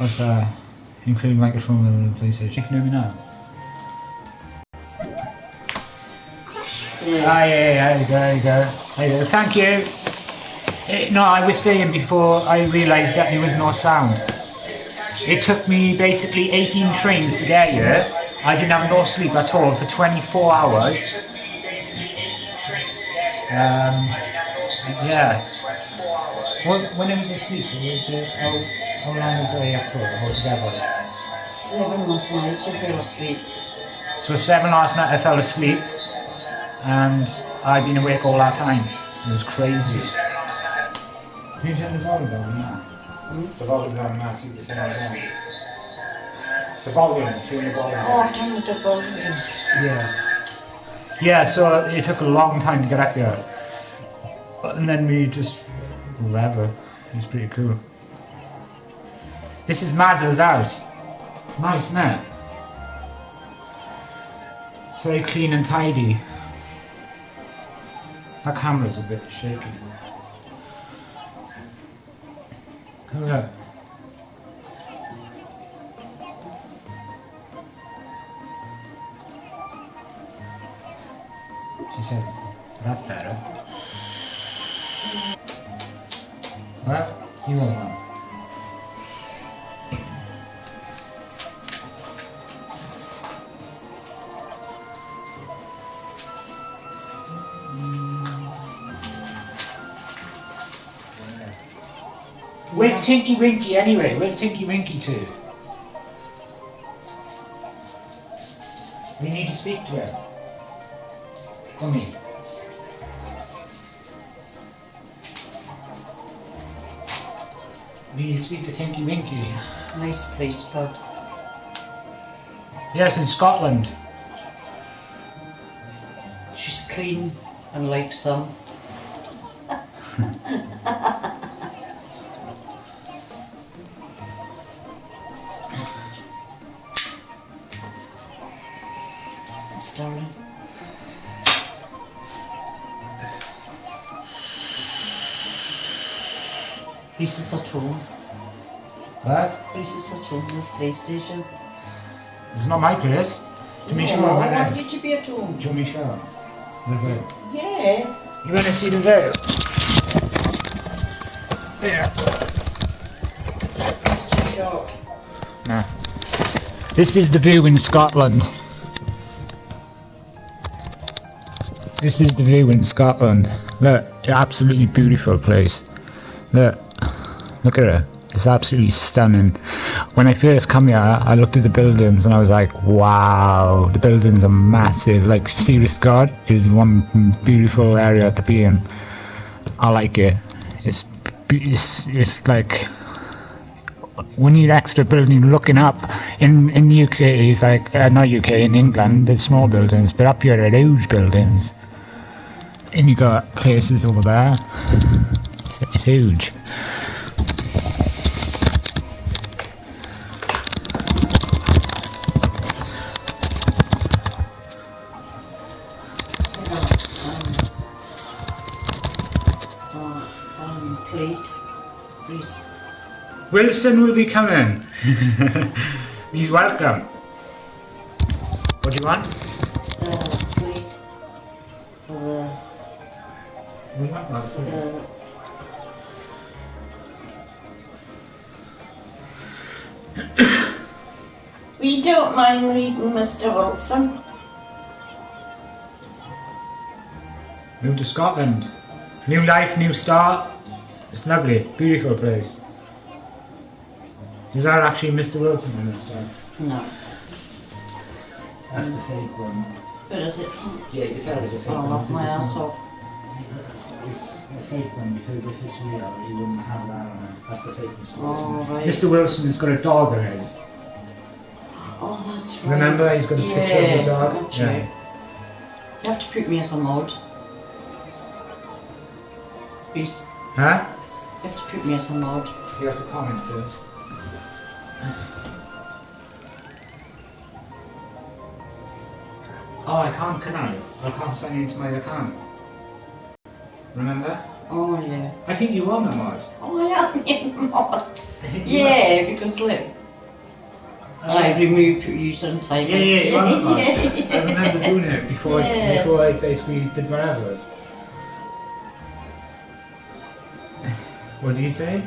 What's that? Including microphone and PlayStation. You can hear me now? Ah, yeah, there you go. There you go. Thank you. No, I was saying before I realised that there was no sound. It took me basically 18 trains to get here. I didn't have no sleep at all for 24 hours. Yeah. When I was asleep, it was, how long was I up for altogether? 7 last night, you fell asleep. So 7 last night I fell asleep, and I've been awake all that time. It was crazy. Can you turn the volume down now? The volume down now, see the turn it down. The volume, turn the volume down. Oh, I've turned the volume. Yeah. Yeah, so it took a long time to get up here. And then we just, whatever. It was pretty cool. This is Maz's house. It's nice, isn't it? It's very clean and tidy. That camera's a bit shaky. Look at that. She said, that's better. Well, you won't know. Where's Tinky-Winky anyway? Where's Tinky-Winky to? We need to speak to him. For me. We need to speak to Tinky-Winky. Nice place, bud. Yes, in Scotland. She's clean and likes them. Darling. Reese's at home. What? Reese's at home, there's PlayStation. It's not my place. Do me show No, my why name. did you be at home? Do me show the veil. Yeah. You want to see the veil? There. Too short. Nah. This is the view in Scotland. This is the view in Scotland. Look, absolutely beautiful place. Look at it. It's absolutely stunning. When I first come here, I looked at the buildings and I was like, wow, the buildings are massive. Like, serious God, it is one beautiful area to be in. I like it. It's like, we need extra building looking up. In UK, it's like, not UK, in England, there's small buildings, but up here are huge buildings. And you got places over there. It's huge. Plate, please. Wilson will be coming. He's welcome. What do you want? Plate for We want that. We don't mind reading, Mr. Wilson. Move to Scotland. New life, new start. It's lovely, beautiful place. Is that actually Mr. Wilson in this stuff? No. That's the fake one. Where is it? Yeah, you said it's a fake Oh, one. my because it's asshole. It's a fake one because if it's real, you wouldn't have that on it. That's the fake Mr. Wilson. Oh, right. Mr. Wilson has got a dog on his. Oh, that's right. Remember, he's got a picture of the dog? That's right. You have to put me as a mod. Please. Huh? You have to put me as a mod. You have to comment first. Oh, I can't, can I? I can't sign into my account. Remember? Oh, yeah. I think you are my mod. Oh, I am in mod. Yeah, because look. I removed you sometime. Yeah, you are my mod. Yeah. I remember doing it before, before I basically did whatever. What did he say?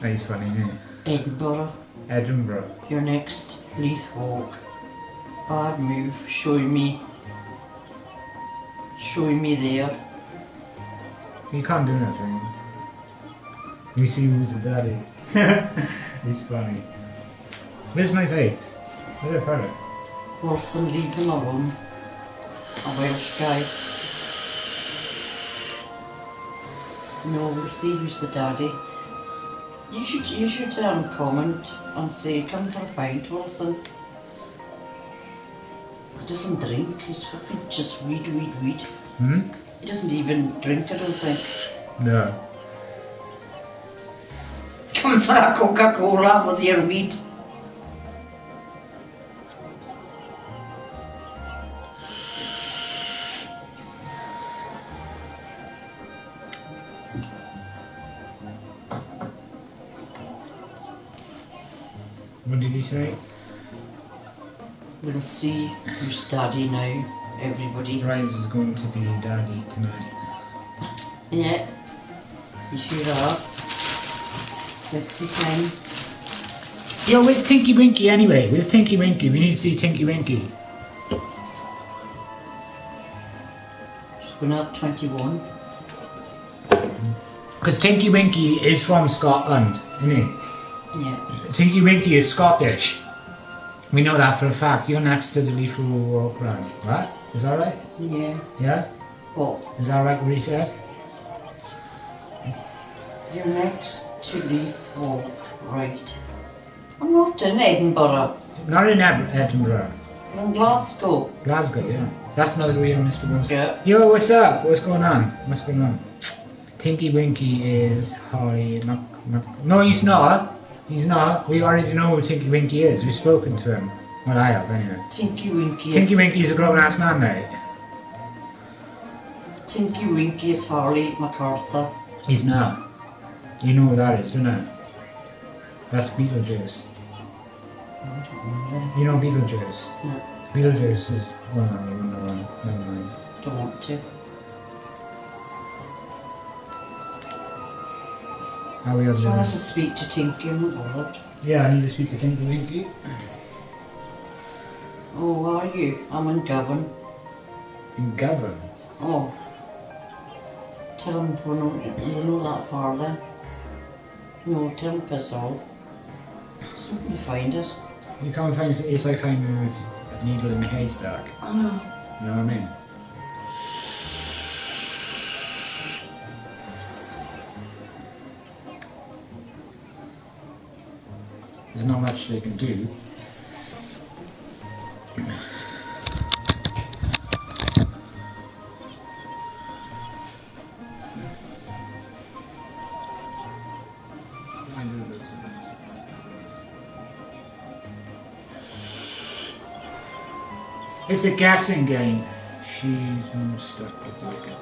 Oh, he's funny, isn't he? Edinburgh. Edinburgh. Your next Leith Hawk. Bad move. Showing me there. You can't do nothing. We see who's the daddy. He's funny. Where's my vape? Where's I put it? Wilson, leave him alone. A Welsh guy. No, we see who's the daddy. You should comment and say, come for a pint, Wilson. He doesn't drink, he's fucking just weed. Hmm? He doesn't even drink, I don't think. No. Come for a Coca-Cola with your weed. What did he say? We'll see who's daddy now, everybody. Rise is going to be daddy tonight. Yeah, you sure are. Sexy time. Yo, where's Tinky-Winky anyway? Where's Tinky-Winky? We need to see Tinky-Winky. She's going up 21. Because Tinky-Winky is from Scotland, isn't he? Yeah. Tinky-Winky is Scottish. We know that for a fact. You're next to the Leith Walk round. What? Is that right? Yeah. Yeah? What? Is that right what he said? You're next to Leith Hall, right? I'm not in Edinburgh. Not in Edinburgh. From Glasgow. Glasgow, yeah. That's another real Mr. Wilson. Yeah. Yo, what's up? What's going on? What's going on? Tinky-Winky is Holly. No, he's not. He's not. We already know who Tinky-Winky is. We've spoken to him. Well, I have, anyway. Tinky-Winky is... Tinky-Winky's a grown-ass man, mate. Tinky-Winky is Harley MacArthur. He's not. You know who that is, don't you? That's Beetlejuice. You know Beetlejuice? No, Beetlejuice is... Well, no, you wouldn't know. Never mind. don't want to. How are we As long doing? as I speak to Tinky, I'm not bothered. Yeah, I need to speak to Tinky-Winky. Oh, how are you? I'm in Govan. In Govan? Oh. Tell him we're not that far then. No, tell him piss off. So can you find us? You can't find it. It's like finding a needle in a haystack. I know. You know what I mean? There's not much they can do. It's a guessing game. She's been stuck with like a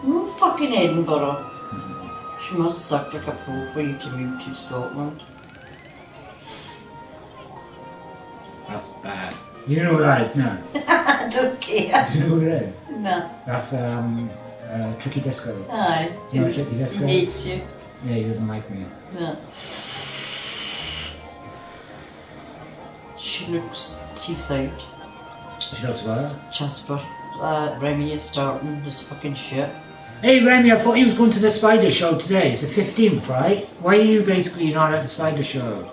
No fucking Edinburgh. She must suck like a pro for you to move to Scotland. That's bad. You know who that is now? I don't care. Do you know who it is? No. That's Tricky Disco. Aye. You know Tricky Disco? He hates you. Yeah, he doesn't like me. No. She looks teeth out. She looks well. Jasper. Remy is starting his fucking shit. Hey Remy, I thought you was going to the spider show today. It's the 15th, right? Why are you basically not at the spider show?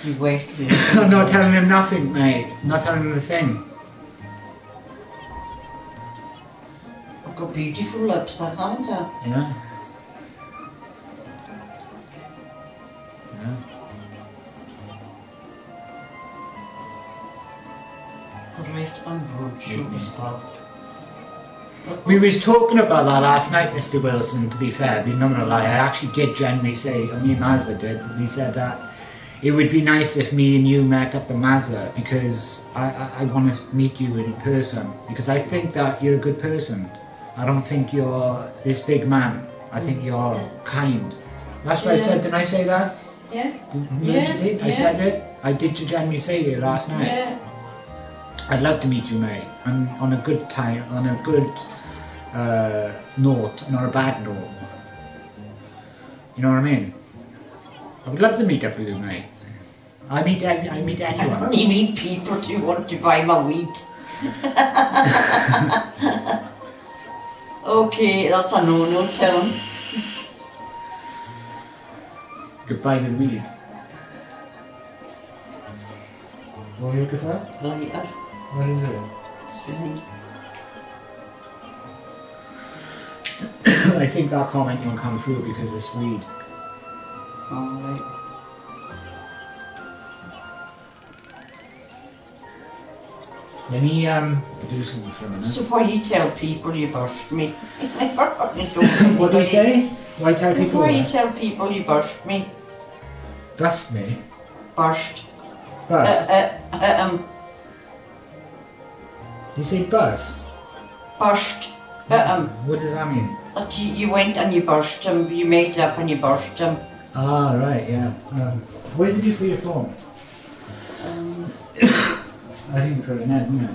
You wait. I'm not telling him nothing, mate. I'm not telling him a thing. I've got beautiful lips, I haven't I? Yeah. Yeah. Right on road show is bad. We was talking about that last night, Mr. Wilson, to be fair, I'm not gonna lie, I actually did genuinely say, me and Mazza did, we said that it would be nice if me and you met up in Mazza because I want to meet you in person because I think that you're a good person. I don't think you're this big man. I think you're kind. That's what I said, didn't I say that? Yeah. Allegedly? I said it? I did genuinely say it last night. Yeah. I'd love to meet you, mate, on a good time, on a good note, not a bad note. You know what I mean? I would love to meet up with you, mate. I meet anyone. You meet people who want to buy my weed. Okay, that's a no-no, tell him. Goodbye to the weed. What are you looking for? Later. What is it? Spinning. I think that comment won't come through because it's weed. Alright. Let me do something for a minute. So why you tell people you burst me? What do you say? Why tell people Why you what? tell people you burst me? Bust me? Burst. Bust? You say bust? Burst. What does that mean? That you went and you burst him, you made up and you burst him. Ah, right, yeah. What did you do for your phone? I think you put it in, didn't you?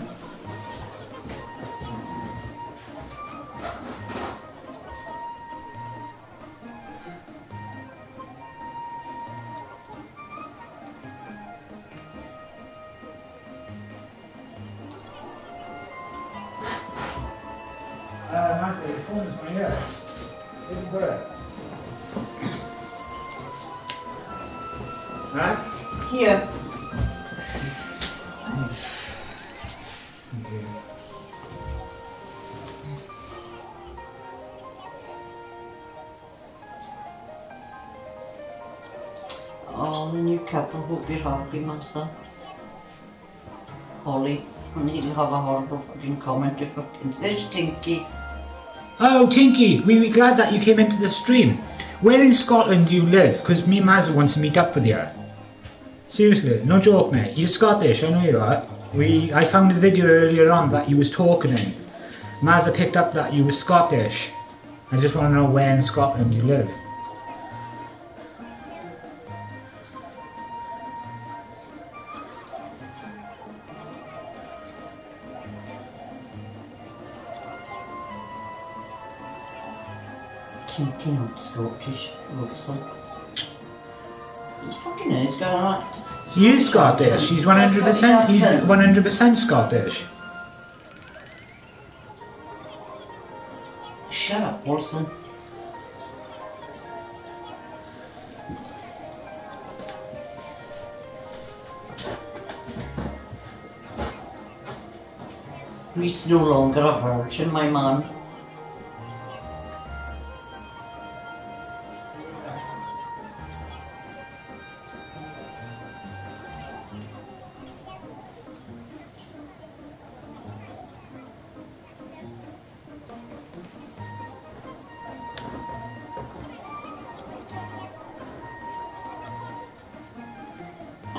Nancy, your phone's not here. Where did you put it? Huh? Here. Oh, the new cup. I hope you're happy, Massa. Holly. And he'll have a horrible fucking comment if fucking says Tinky. Oh, Tinky, we were glad that you came into the stream. Where in Scotland do you live? Because me and Mazza want to meet up with you. Seriously, no joke, mate. You're Scottish, I know you are. I found a video earlier on that you was talking in. Mazza picked up that you were Scottish. I just want to know where in Scotland you live. Tinky, not Scottish, Hostel. It's fucking is got an act. He is Scottish. He's 100%. He's 100% Scottish. Shut up, Wilson. He's no longer a virgin, my man.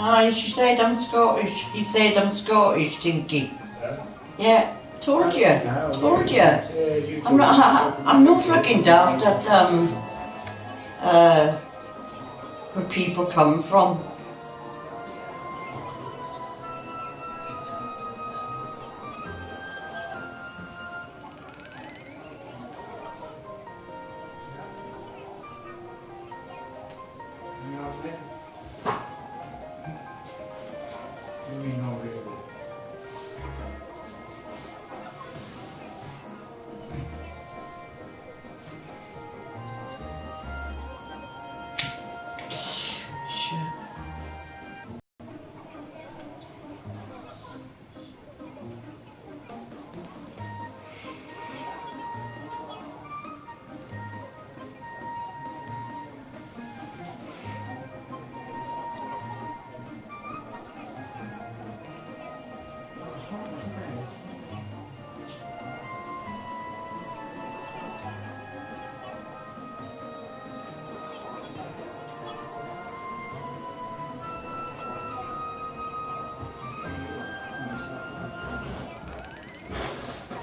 Ah, she said I'm Scottish. He said I'm Scottish, Tinky. Yeah, told you. Told you. I'm no freaking daft at where people come from.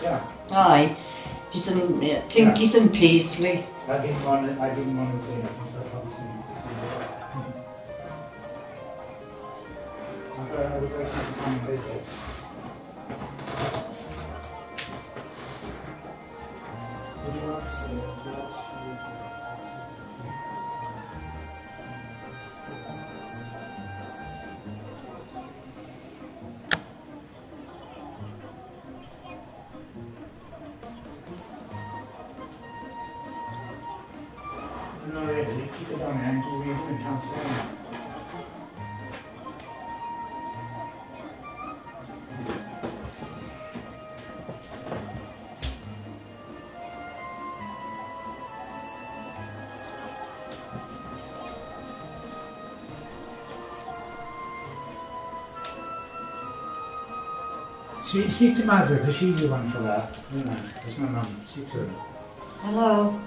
Yeah. Aye, just some Tinky's and Paisley. I didn't want to say anything, but obviously. I would like you to come and visit. Would you like to No, really, keep it on there until we do transfer. Speak to Mazza, because she's the one for that. You know, it's my mum. Speak to her. Hello.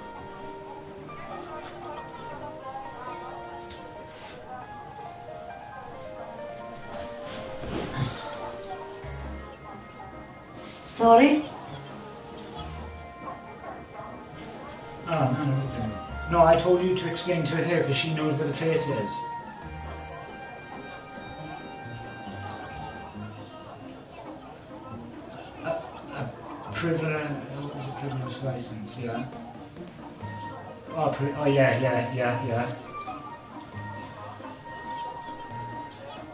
Sorry? Oh, no, I told you to explain to her because she knows where the place is. What is a privileged license, yeah. Oh, yeah.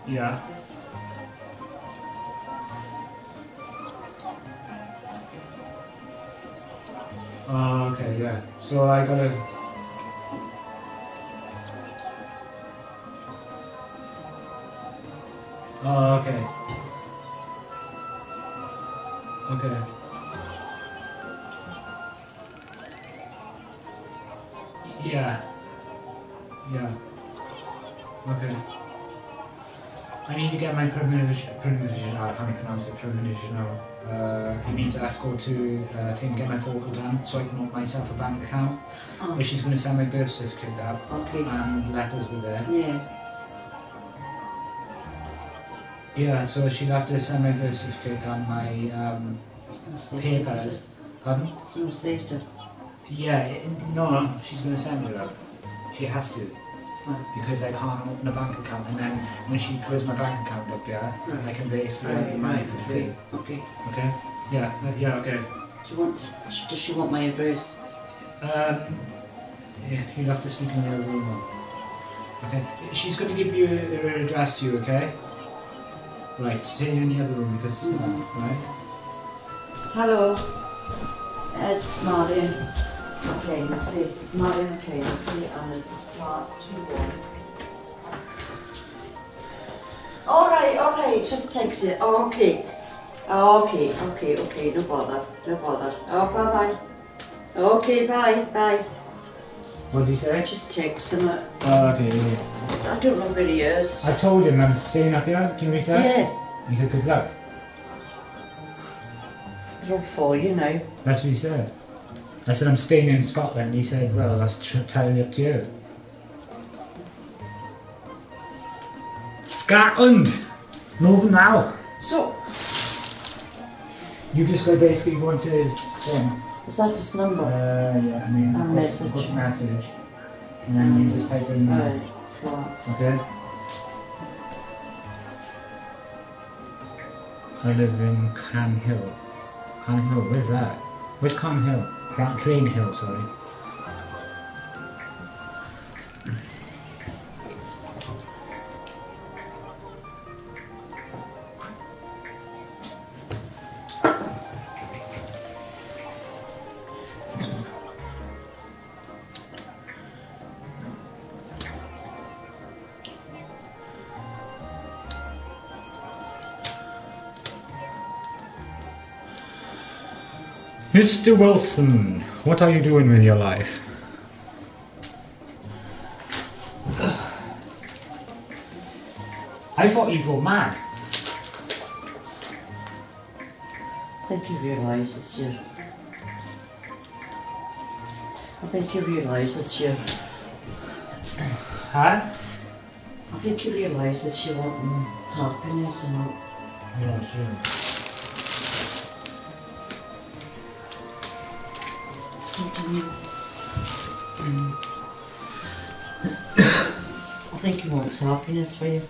Yeah. Oh, okay, yeah. So I gotta... Oh, okay. Okay. Yeah. Yeah. Okay. I need to get my premonition. I can't pronounce it. Premonitional. It means I have to go to thing, get my photo done so I can open myself a bank account. Oh. But she's going to send my birth certificate out. Okay. And letters with there. Yeah. Yeah, so she'll have to send my birth certificate and my papers. Pardon? So saved it. Yeah, no, she's going to send it out. She has to. Right. Because I can't open a bank account, and then when she clears my bank account up, yeah, Right. I can basically have the money for free. Okay. Okay? Yeah, yeah, okay. Does she want my address? Yeah, you'll have to speak in the other room now. Okay? She's going to give you her address to you, okay? Right, stay in the other room because, right? Hello. It's Marion. Okay, let's see. It's Marion, okay, let's see. And it's flat 2-1. Alright, just text it. Oh, okay. Okay, no bother. Oh, bye-bye. Okay, bye. What did you say? Just text him it. Oh, okay, yeah. I don't know where he is. I told him I'm staying up here, do you know what he said? Yeah. He said good luck. They're all for you now. That's what he said. I said I'm staying in Scotland. He said, well, that's entirely up to you. Scotland! Northern now. So, You just go basically go into his thing. is that his number? Yeah, I mean, A message. Go to message. And then you just type in Right, flat. okay? I live in Can Hill. Can Hill, where's that? Where's Can Hill? Crane Hill, sorry. Mr. Wilson, what are you doing with your life? I thought you'd go mad. I think you realise it's you. Huh? I think you realise that you want happiness and all. Yeah, sure. I think he wants happiness for you.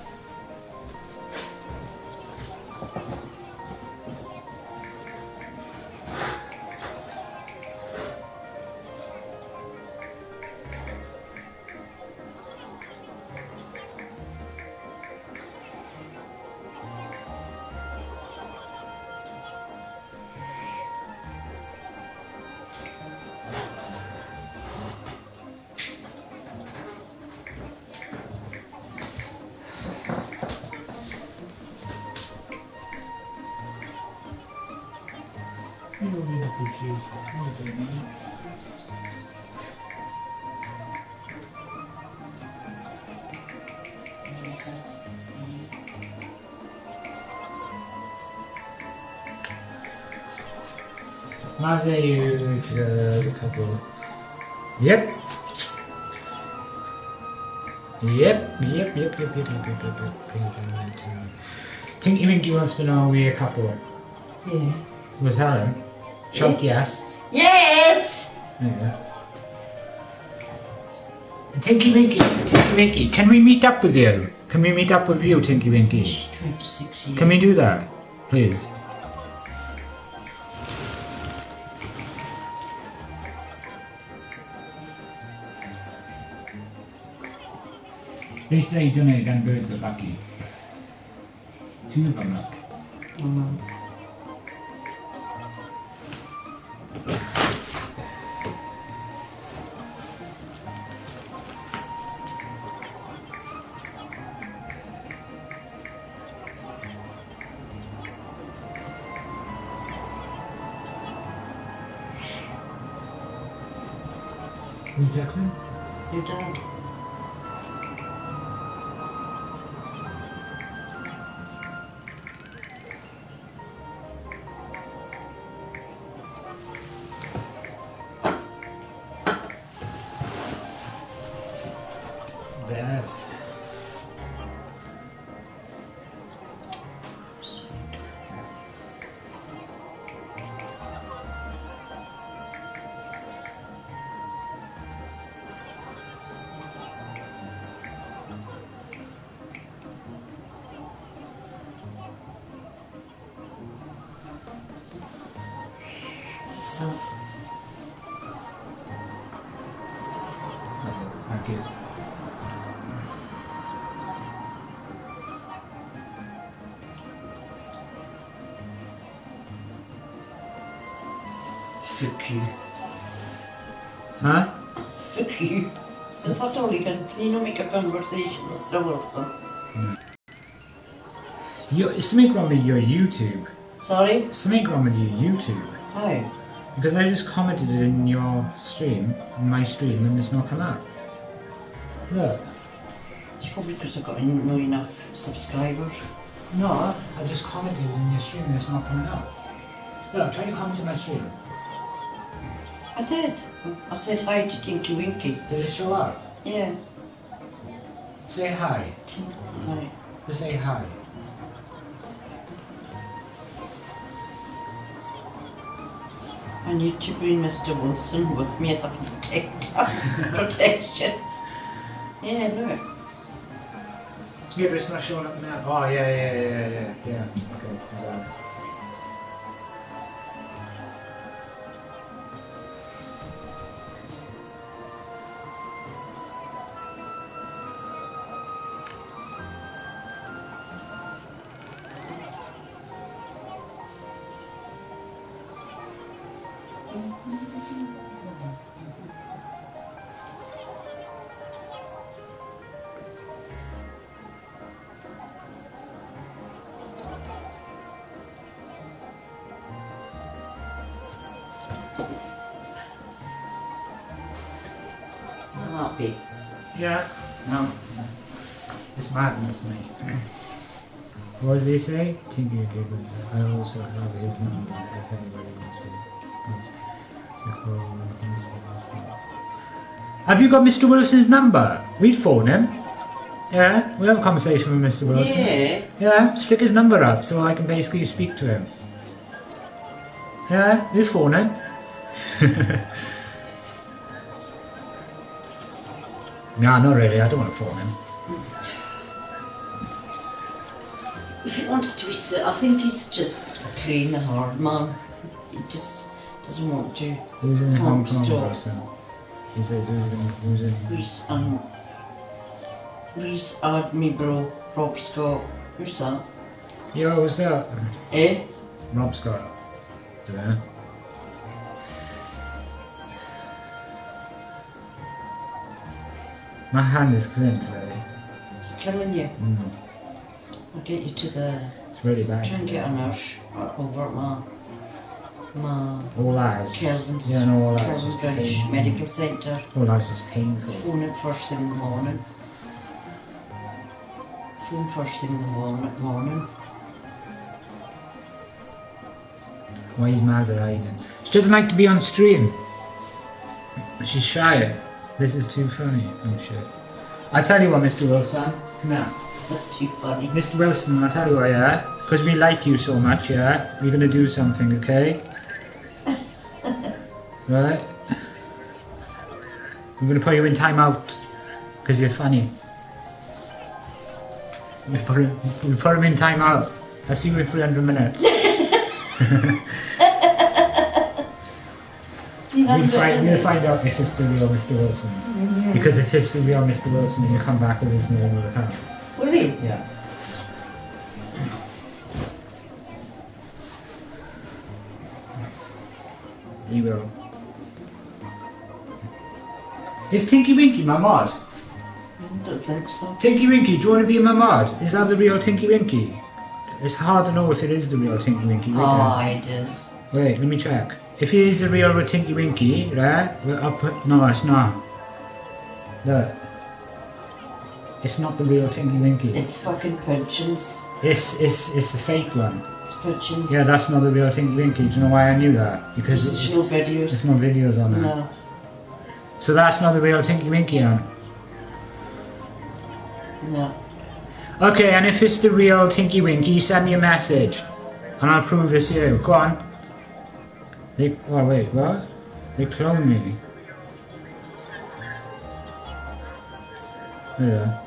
You don't need a good juice. You don't need. Mazda, you a couple. Yep. Yep. Tinky-Winky wants to know we a couple. Yeah. We'll tell him. Shout yes. Yes! There you go. Tinky-Winky, can we meet up with you? Can we meet up with you, Tinky-Winky? 26 years. Can we do that, please? They say done it again, birds are lucky. Two of them look. Who, Jackson? Your dad. What's that? That's it. Thank you. Fuck you. Huh? Fuck you. That's not all you can you not make a conversation, Mr. Wilson? Something wrong with your YouTube. Sorry? Something wrong with your YouTube. How? Because I just commented it in your stream, in my stream, and it's not come out. Look. It's probably because I've got not enough subscribers. No, I just commented in your stream and it's not coming out. Look, I'm trying to comment in my stream. I did. I said hi to Tinky-Winky. Did it show up? Yeah. Say hi. Hi. Just say hi. I need to bring Mr. Wilson with me as a protection. Yeah, look. Yeah, but it's not showing up now. Oh, yeah. Okay, right. Happy. Yeah. No. It's madness, mate. What does he say? Tinky-Winky. I also have his number if anybody wants to. Have you got Mr. Wilson's number? We'd phone him. Yeah, we'll have a conversation with Mr. Wilson. Yeah. Yeah, stick his number up so I can basically speak to him. Yeah, we'll phone him. Nah, not really, I don't want to phone him. If he wants to be sick, I think he's just playing the hard man. He just doesn't want to. Who's in Hong Kong stop. person? He says who's in... Please add me bro, Rob Scott. Who's that? Yo, what's that? Eh? Rob Scott. Yeah. My hand is clean today. It's killing you. I'll get you to the... It's really bad. Try and get a nurse over at my All eyes. Kelvin's, Yeah, no, all eyes. Kelvin's British Medical Centre. All eyes is painful. Phone it first thing in the morning. Phone first thing in the morning. Why is Mazza hiding? She doesn't like to be on stream. She's shy. This is too funny. Oh shit. I tell you what, Mr. Wilson. Come here. That's too funny. Mr. Wilson, I tell you what, yeah? Because we like you so much, yeah? We're gonna do something, okay? Right? We're gonna put you in time out. Because you're funny. We put him in time out. I'll see you in 300 minutes. We'll find out if it's the real Mr. Wilson. Because if it's the real Mr. Wilson, he'll come back with his normal account. Will he? Yeah. He will. Is Tinky-Winky my mod? I don't think so. Tinky-Winky, do you want to be my mod? Is that the real Tinky-Winky? It's hard to know if it is the real Tinky-Winky. Oh, it is. Wait, let me check. If it is the real Tinky-Winky, right? I'll put... No, it's not. Look. It's not the real Tinky-Winky. It's fucking pigeons. It's a fake one. It's pigeons. Yeah, that's not the real Tinky-Winky. Do you know why I knew that? Because there's no videos. There's no videos on it. No. So that's not the real Tinky-Winky on? No. Okay, and if it's the real Tinky-Winky, send me a message. And I'll prove it's you. Go on. Oh wait, what? They cloned me. Yeah.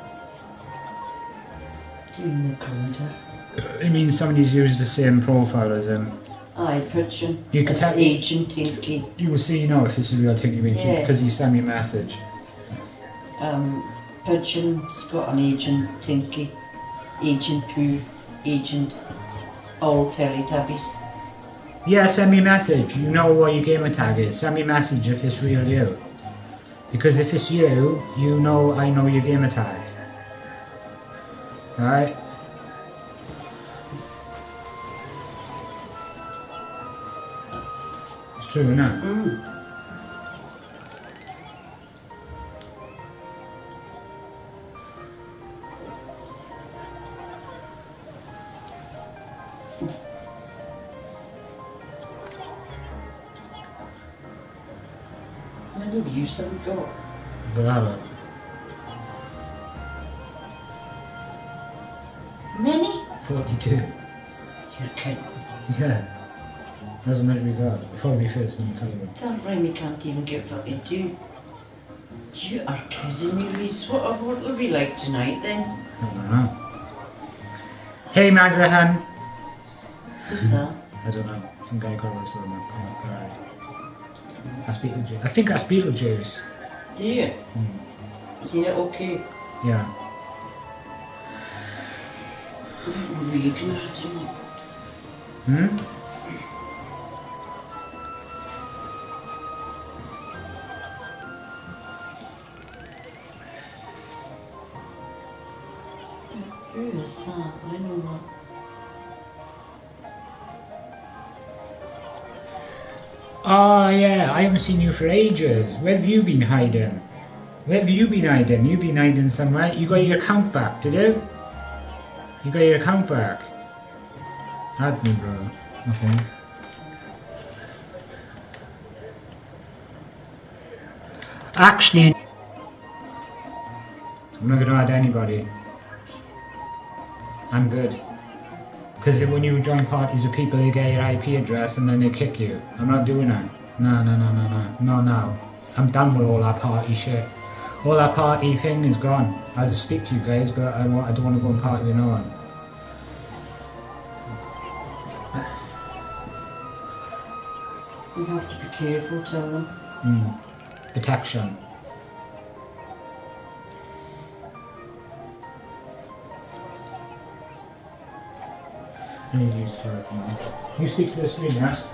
It It means somebody's used the same profile as him. Aye, pigeon. You could tell Agent Tinky. You will see now if this is real Tinky-Winky because he sent me a message. Pigeon's got an Agent Tinky. Agent Pooh. Agent all Teletubbies. Yeah, send me a message. You know what your gamer tag is. Send me a message if it's real you. Because if it's you, you know I know your gamer tag. Alright? It's true, isn't it? Mm. How many views have we got? Bravo. Many? 42. You're kidding. Yeah. Doesn't matter we got. Before we first on television. That rhyme can't even get fucking two. You are kidding me, Reese. What will we like tonight then? I don't know. Hey, Magzahan. Who's that? I don't know. Some guy called us on the parade. That's Beetlejuice. I think that's Beetlejuice. Do you? Mm. Is it okay? Yeah. Really good, isn't it? Hmm? Who is that? I know that. Oh yeah, I haven't seen you for ages. Where have you been hiding? Where have you been hiding? You've been hiding somewhere. You got your account back, did you? You got your account back. Add me, bro. Okay. Actually, I'm not gonna add anybody. I'm good. Because when you join parties with people, they get your IP address and then they kick you. I'm not doing that. No. No. I'm done with all that party shit. All that party thing is gone. I'll just speak to you guys, but I don't want to go and party with no one. You have to be careful, tell them. Protection. I need to use telephone. You speak to the screen, yes?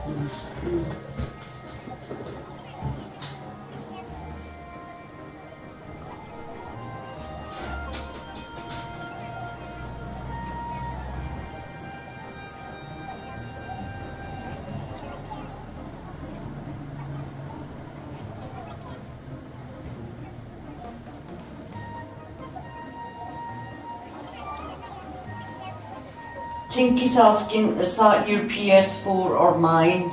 Tinky's asking, is that your PS4 or mine?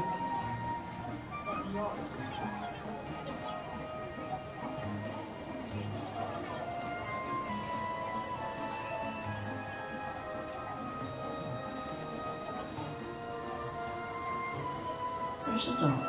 Where's it gone?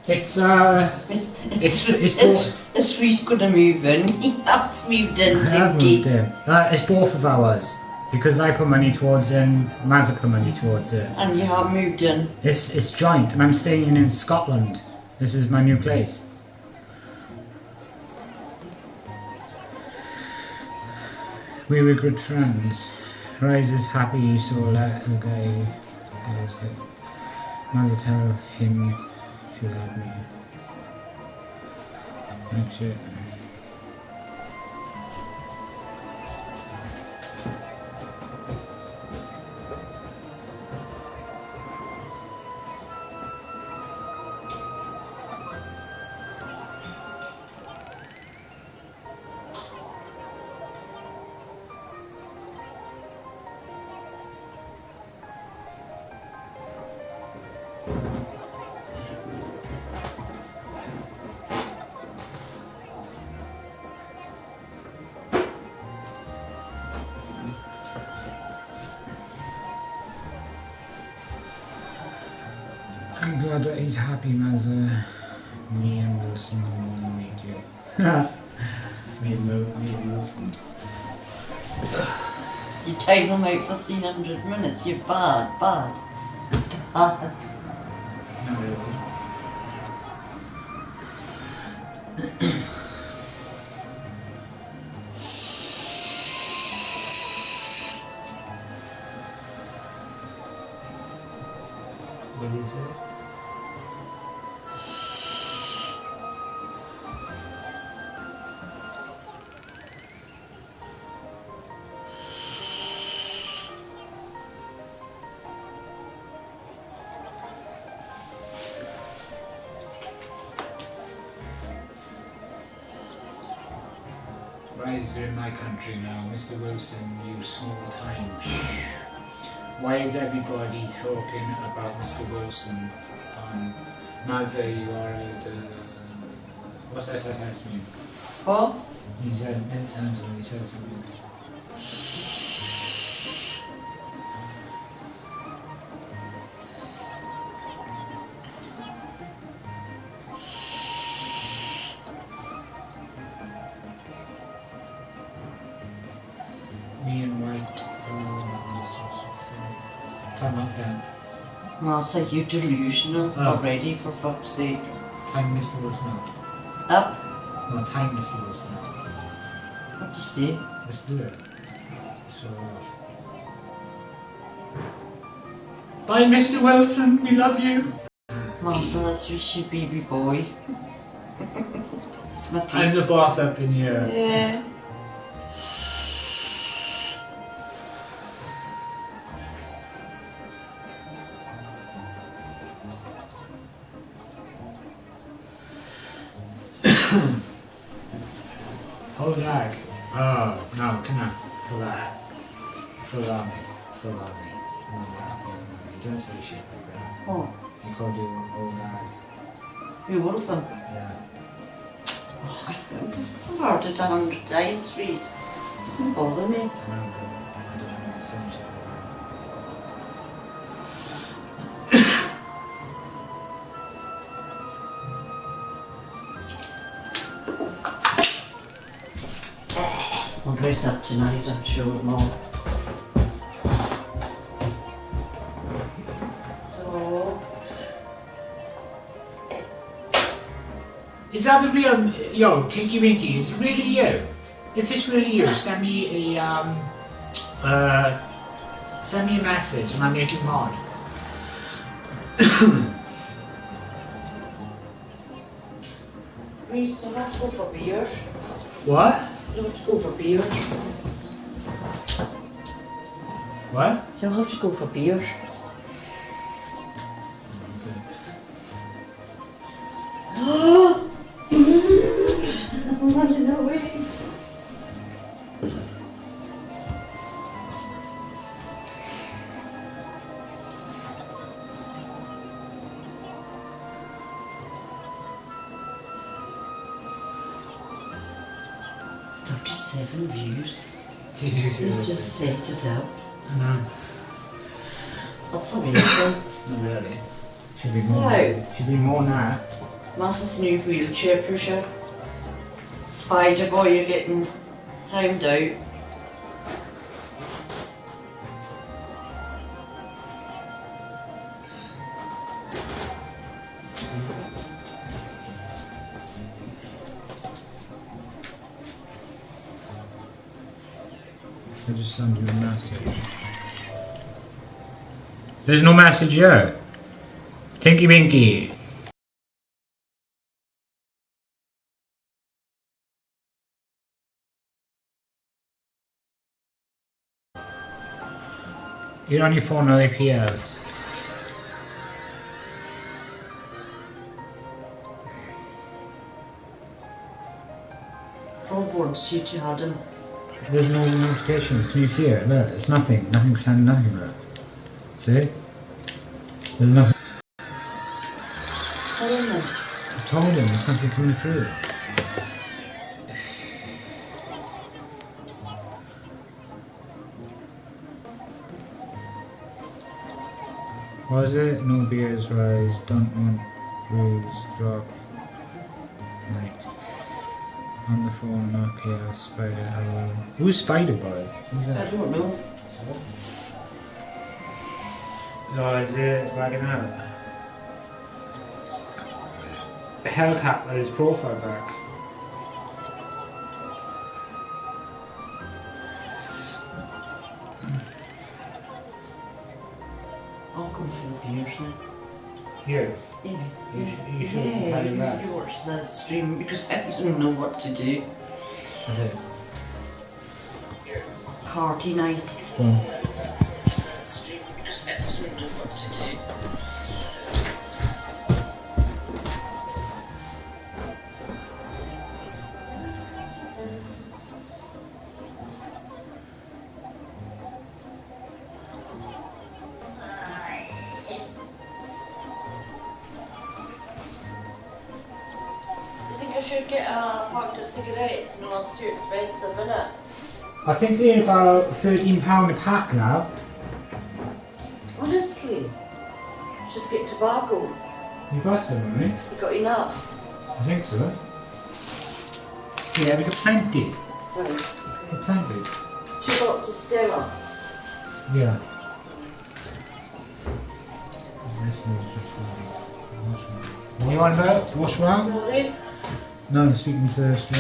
It's both. Is Reese gonna move in? He has moved in, I have Tinky. moved in. It's both of ours. Because I put money towards it and Mazza put money towards it. And you have moved in. It's joint and I'm staying in Scotland. This is my new place. We were good friends. Rise is happy, so let the guy Mazza tell him to help me. That's it. I'm glad that he's happy, Mazza. Me and Wilson will meet you. Me and Wilson. You take them out 1500 minutes, you're bad. Bad. Not really. What is it? Rise in my country now, Mr. Wilson, you small time. Why is everybody talking about Mr. Wilson? Mazza, you are what's FFS mean? What? He said, he said something. Me and White, time up then. Martha, you're delusional already, for fuck's sake. Time Mr. Wilson out. Up? No, time Mr. Wilson out. What do you say? Let's do it. So, bye Mr. Wilson, we love you. Martha, that's just your baby boy. It's my kid. I'm the boss up in here. Yeah. Hold lag. Oh, no, come on. Full that. Full on me. Full on me. You don't say shit like that. Oh. You called you hold lag. Who was them? Yeah. Oh, I've heard it 100 times, Reese. Doesn't bother me. I know, but I don't want to say shit like I'll dress up tonight, I'm sure of more. So... Is that the real, yo, Tinky-Winky, is it really you? If it's really you, send me a message and I'll make you mod. Reese, let's go for beers. What? Let's go for beers. What? You'll have to go for beers. Oh! I'm running away. Seven views. You just saved it up. No. That's amazing. Not really. Should be more. No. Should be more now. Master's new wheelchair pusher. Spider boy, you're getting timed out. I just sent you a message. There's no message here. Tinky-Winky. You're on your phone or APS. Oh, board, you two had him. There's no notifications. Can you see it? Look, it's nothing. Nothing sent, nothing. Look. See? There's nothing. I don't know. I told him there's nothing coming through. What is it? No beers rise. Don't want rules drop. Like on the phone, not PL Spider. Hello. Who's Spider Boy? Who's that? I don't know. Oh, is it lagging out? Hellcat with his profile back. I'll come for beers now. Here. Yeah. You should have had that. You watch the stream because I don't know what to do. Okay. Party night. Go on. Stream because I don't know what to do. I should get a packet of cigarettes. No, it's too expensive, isn't it? I think they're about £13 a pack now. Honestly, just get tobacco. You got some, haven't you? You got enough? I think so. Yeah, we got plenty. Right. We got plenty. 2 bottles of Stella. Yeah. This is just what you want about? What's wrong? Sorry? No, I'm speaking first.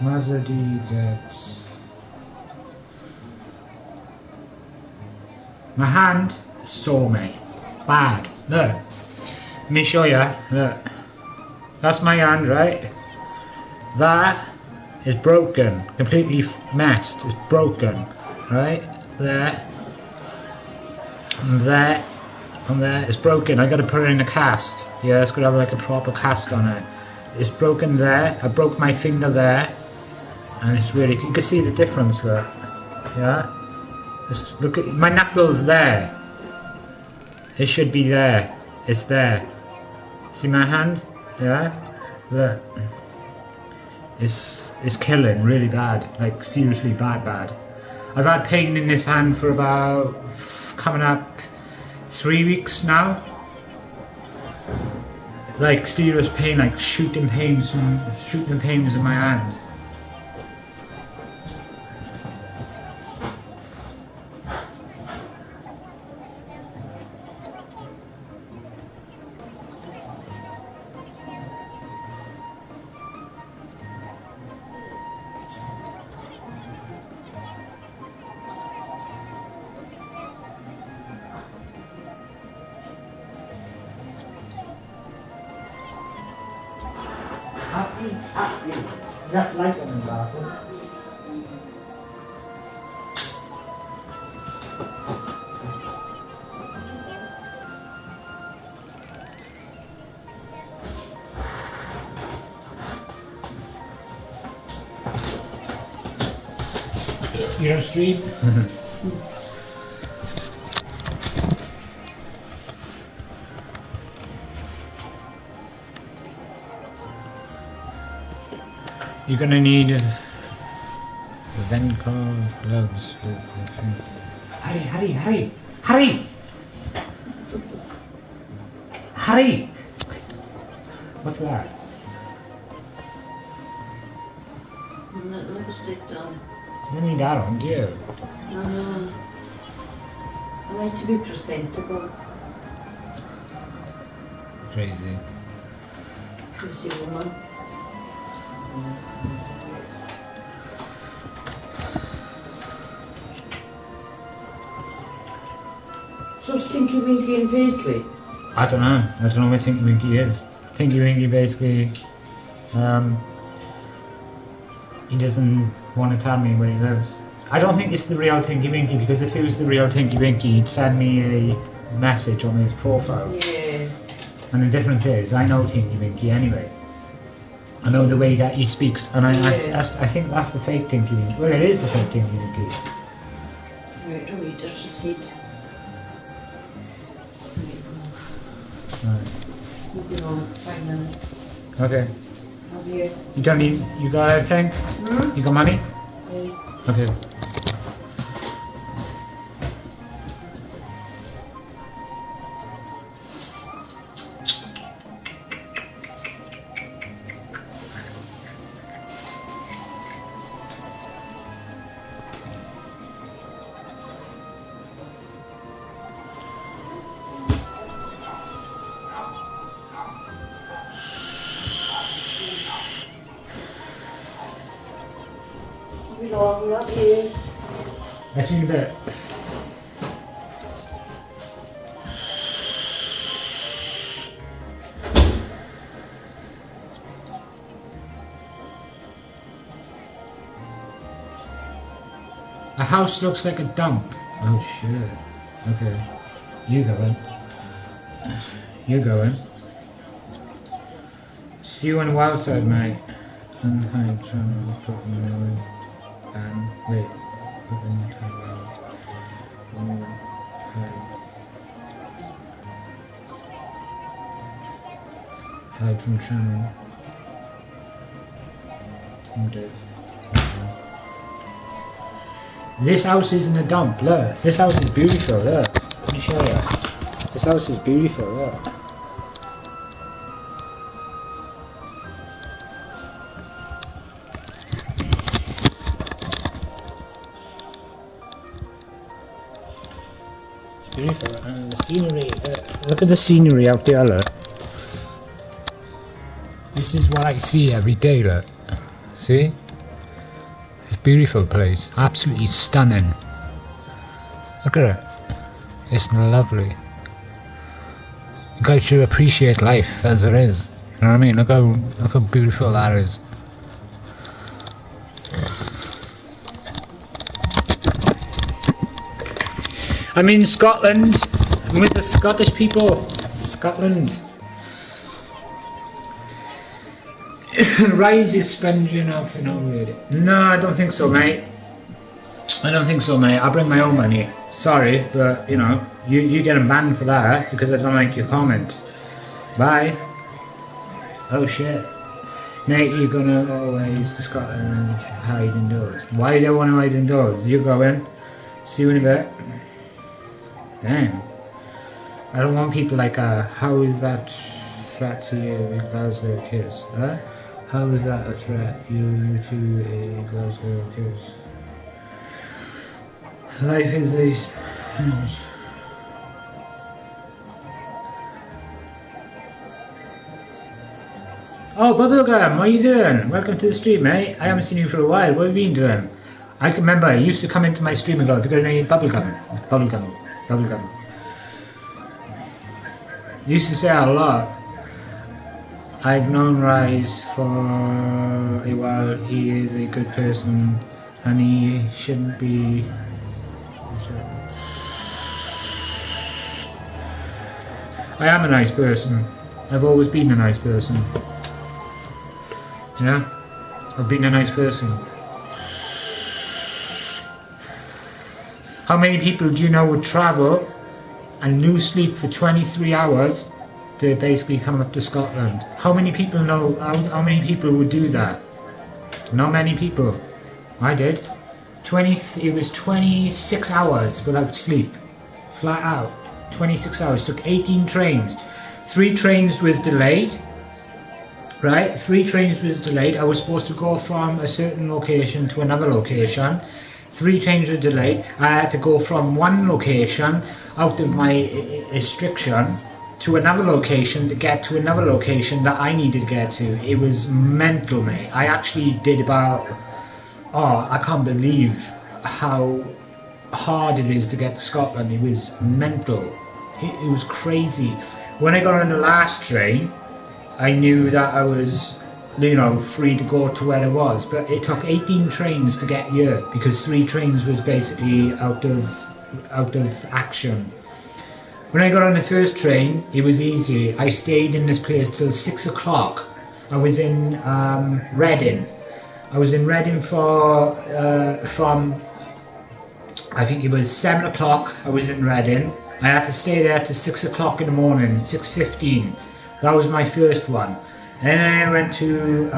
Mazadi gets my hand saw me bad. Look, let me show you. Look, that's my hand, right? That is broken, completely messed. It's broken, right? There, and there, and there. It's broken. I got to put it in a cast. Yeah, it's got to have like a proper cast on it. It's broken there. I broke my finger there. And it's really, you can see the difference there, yeah? Just look at, my knuckles there. It should be there, it's there. See my hand, yeah? Look. It's killing really bad, like seriously bad. I've had pain in this hand for about, coming up 3 weeks now. Like serious pain, like shooting pains in my hand. Happy. You have to light them in the bathroom. You're on stream? You're gonna need the Venco gloves. Hurry! What's that? Lipstick down. You need that on, do you? I like to be presentable. Crazy. Crazy woman. So it's Tinky-Winky and Paisley? I don't know. I don't know where Tinky-Winky is. Tinky-Winky basically, he doesn't want to tell me where he lives. I don't think it's the real Tinky-Winky, because if it was the real Tinky-Winky, he'd send me a message on his profile. Yeah. And the difference is, I know Tinky-Winky anyway. I know the way that he speaks, and I think that's the fake Tinky-Winky. Well, it is the fake Tinky-Winky. Wait, don't eat, there's just need. Right. We'll be on 5 minutes. Okay. I'll be here. You don't need, you got everything? Hmm? You got money? Yeah. Okay. Love you. I'll see you in a bit. A house looks like a dump. Oh shit. Okay. You going. You going. See you on the wild side, mate. And hide channel, put in the and wait. Put in the channel. Hide from channel. I'm dead. This house isn't a dump, look. This house is beautiful, look. Let me show you. This house is beautiful, look. It's beautiful, and the scenery, look at the scenery out there, look. This is what I see every day, look. See? Beautiful place, absolutely stunning. Look at it, it's lovely. You guys should appreciate life as it is. You know what I mean? Look how beautiful that is. I'm in Scotland. I'm with the Scottish people. Scotland. Rise is sponging off and already. No, I don't think so, mate. I don't think so, mate. I bring my own money. Sorry, but you know, you getting banned for that because I don't like your comment. Bye. Oh shit. Mate, you're gonna always to Scotland hide indoors. Why do they want to hide indoors? You go in. See you in a bit. Damn. I don't want people like, how is that threat to you, Glasgow kiss? Huh? How is that a threat you to a Glasgow kiss? Life is a... Oh, Bubblegum, what are you doing? Welcome to the stream, mate. I haven't seen you for a while. What have you been doing? I can remember, you used to come into my stream and go, have you got any bubblegum? Bubblegum. Bubblegum. You used to say a lot. I've known Rise for a while. He is a good person and he shouldn't be... I am a nice person. I've always been a nice person. You know? I've been a nice person. How many people do you know would travel and lose sleep for 23 hours to basically come up to Scotland? How many people know, how many people would do that? Not many people. I did. It was 26 hours without sleep. Flat out. 26 hours. Took 18 trains. 3 trains was delayed. right? 3 trains was delayed. I was supposed to go from a certain location to another location. 3 trains were delayed. I had to go from one location out of my restriction to another location to get to another location that I needed to get to. It was mental, mate. I actually did about, I can't believe how hard it is to get to Scotland. It was mental. It was crazy. When I got on the last train, I knew that I was, free to go to where I was, but it took 18 trains to get here because 3 trains was basically out of action. When I got on the first train, it was easy. I stayed in this place till 6 o'clock. I was in Reading. I was in Reading from, I think it was 7 o'clock. I was in Reading. I had to stay there till 6 o'clock in the morning, 6:15. That was my first one. And then I went to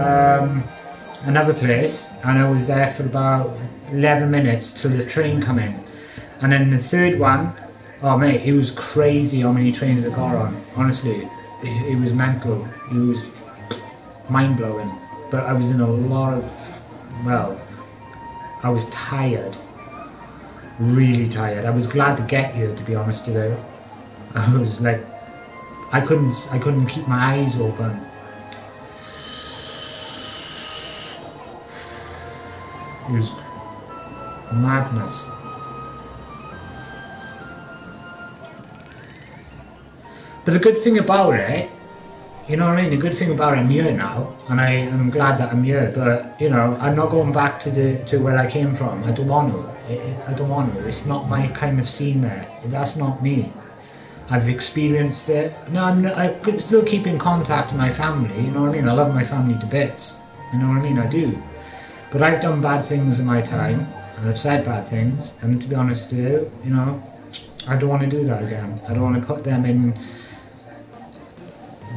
another place, and I was there for about 11 minutes till the train come in. And then the third one, oh mate, it was crazy how many trains I got on. Honestly, it was mental. It was mind-blowing. But I was in a lot of, I was tired. Really tired. I was glad to get here, to be honest with you. I was like, I couldn't keep my eyes open. It was madness. But the good thing about it, you know what I mean? The good thing about it, I'm here now, and I'm glad that I'm here. But I'm not going back to where I came from. I don't want to. I don't want to. It's not my kind of scene there. That's not me. I've experienced it. No, I could still keep in contact with my family. You know what I mean? I love my family to bits. You know what I mean? I do. But I've done bad things in my time, and I've said bad things. And to be honest with you, I don't want to do that again. I don't want to put them in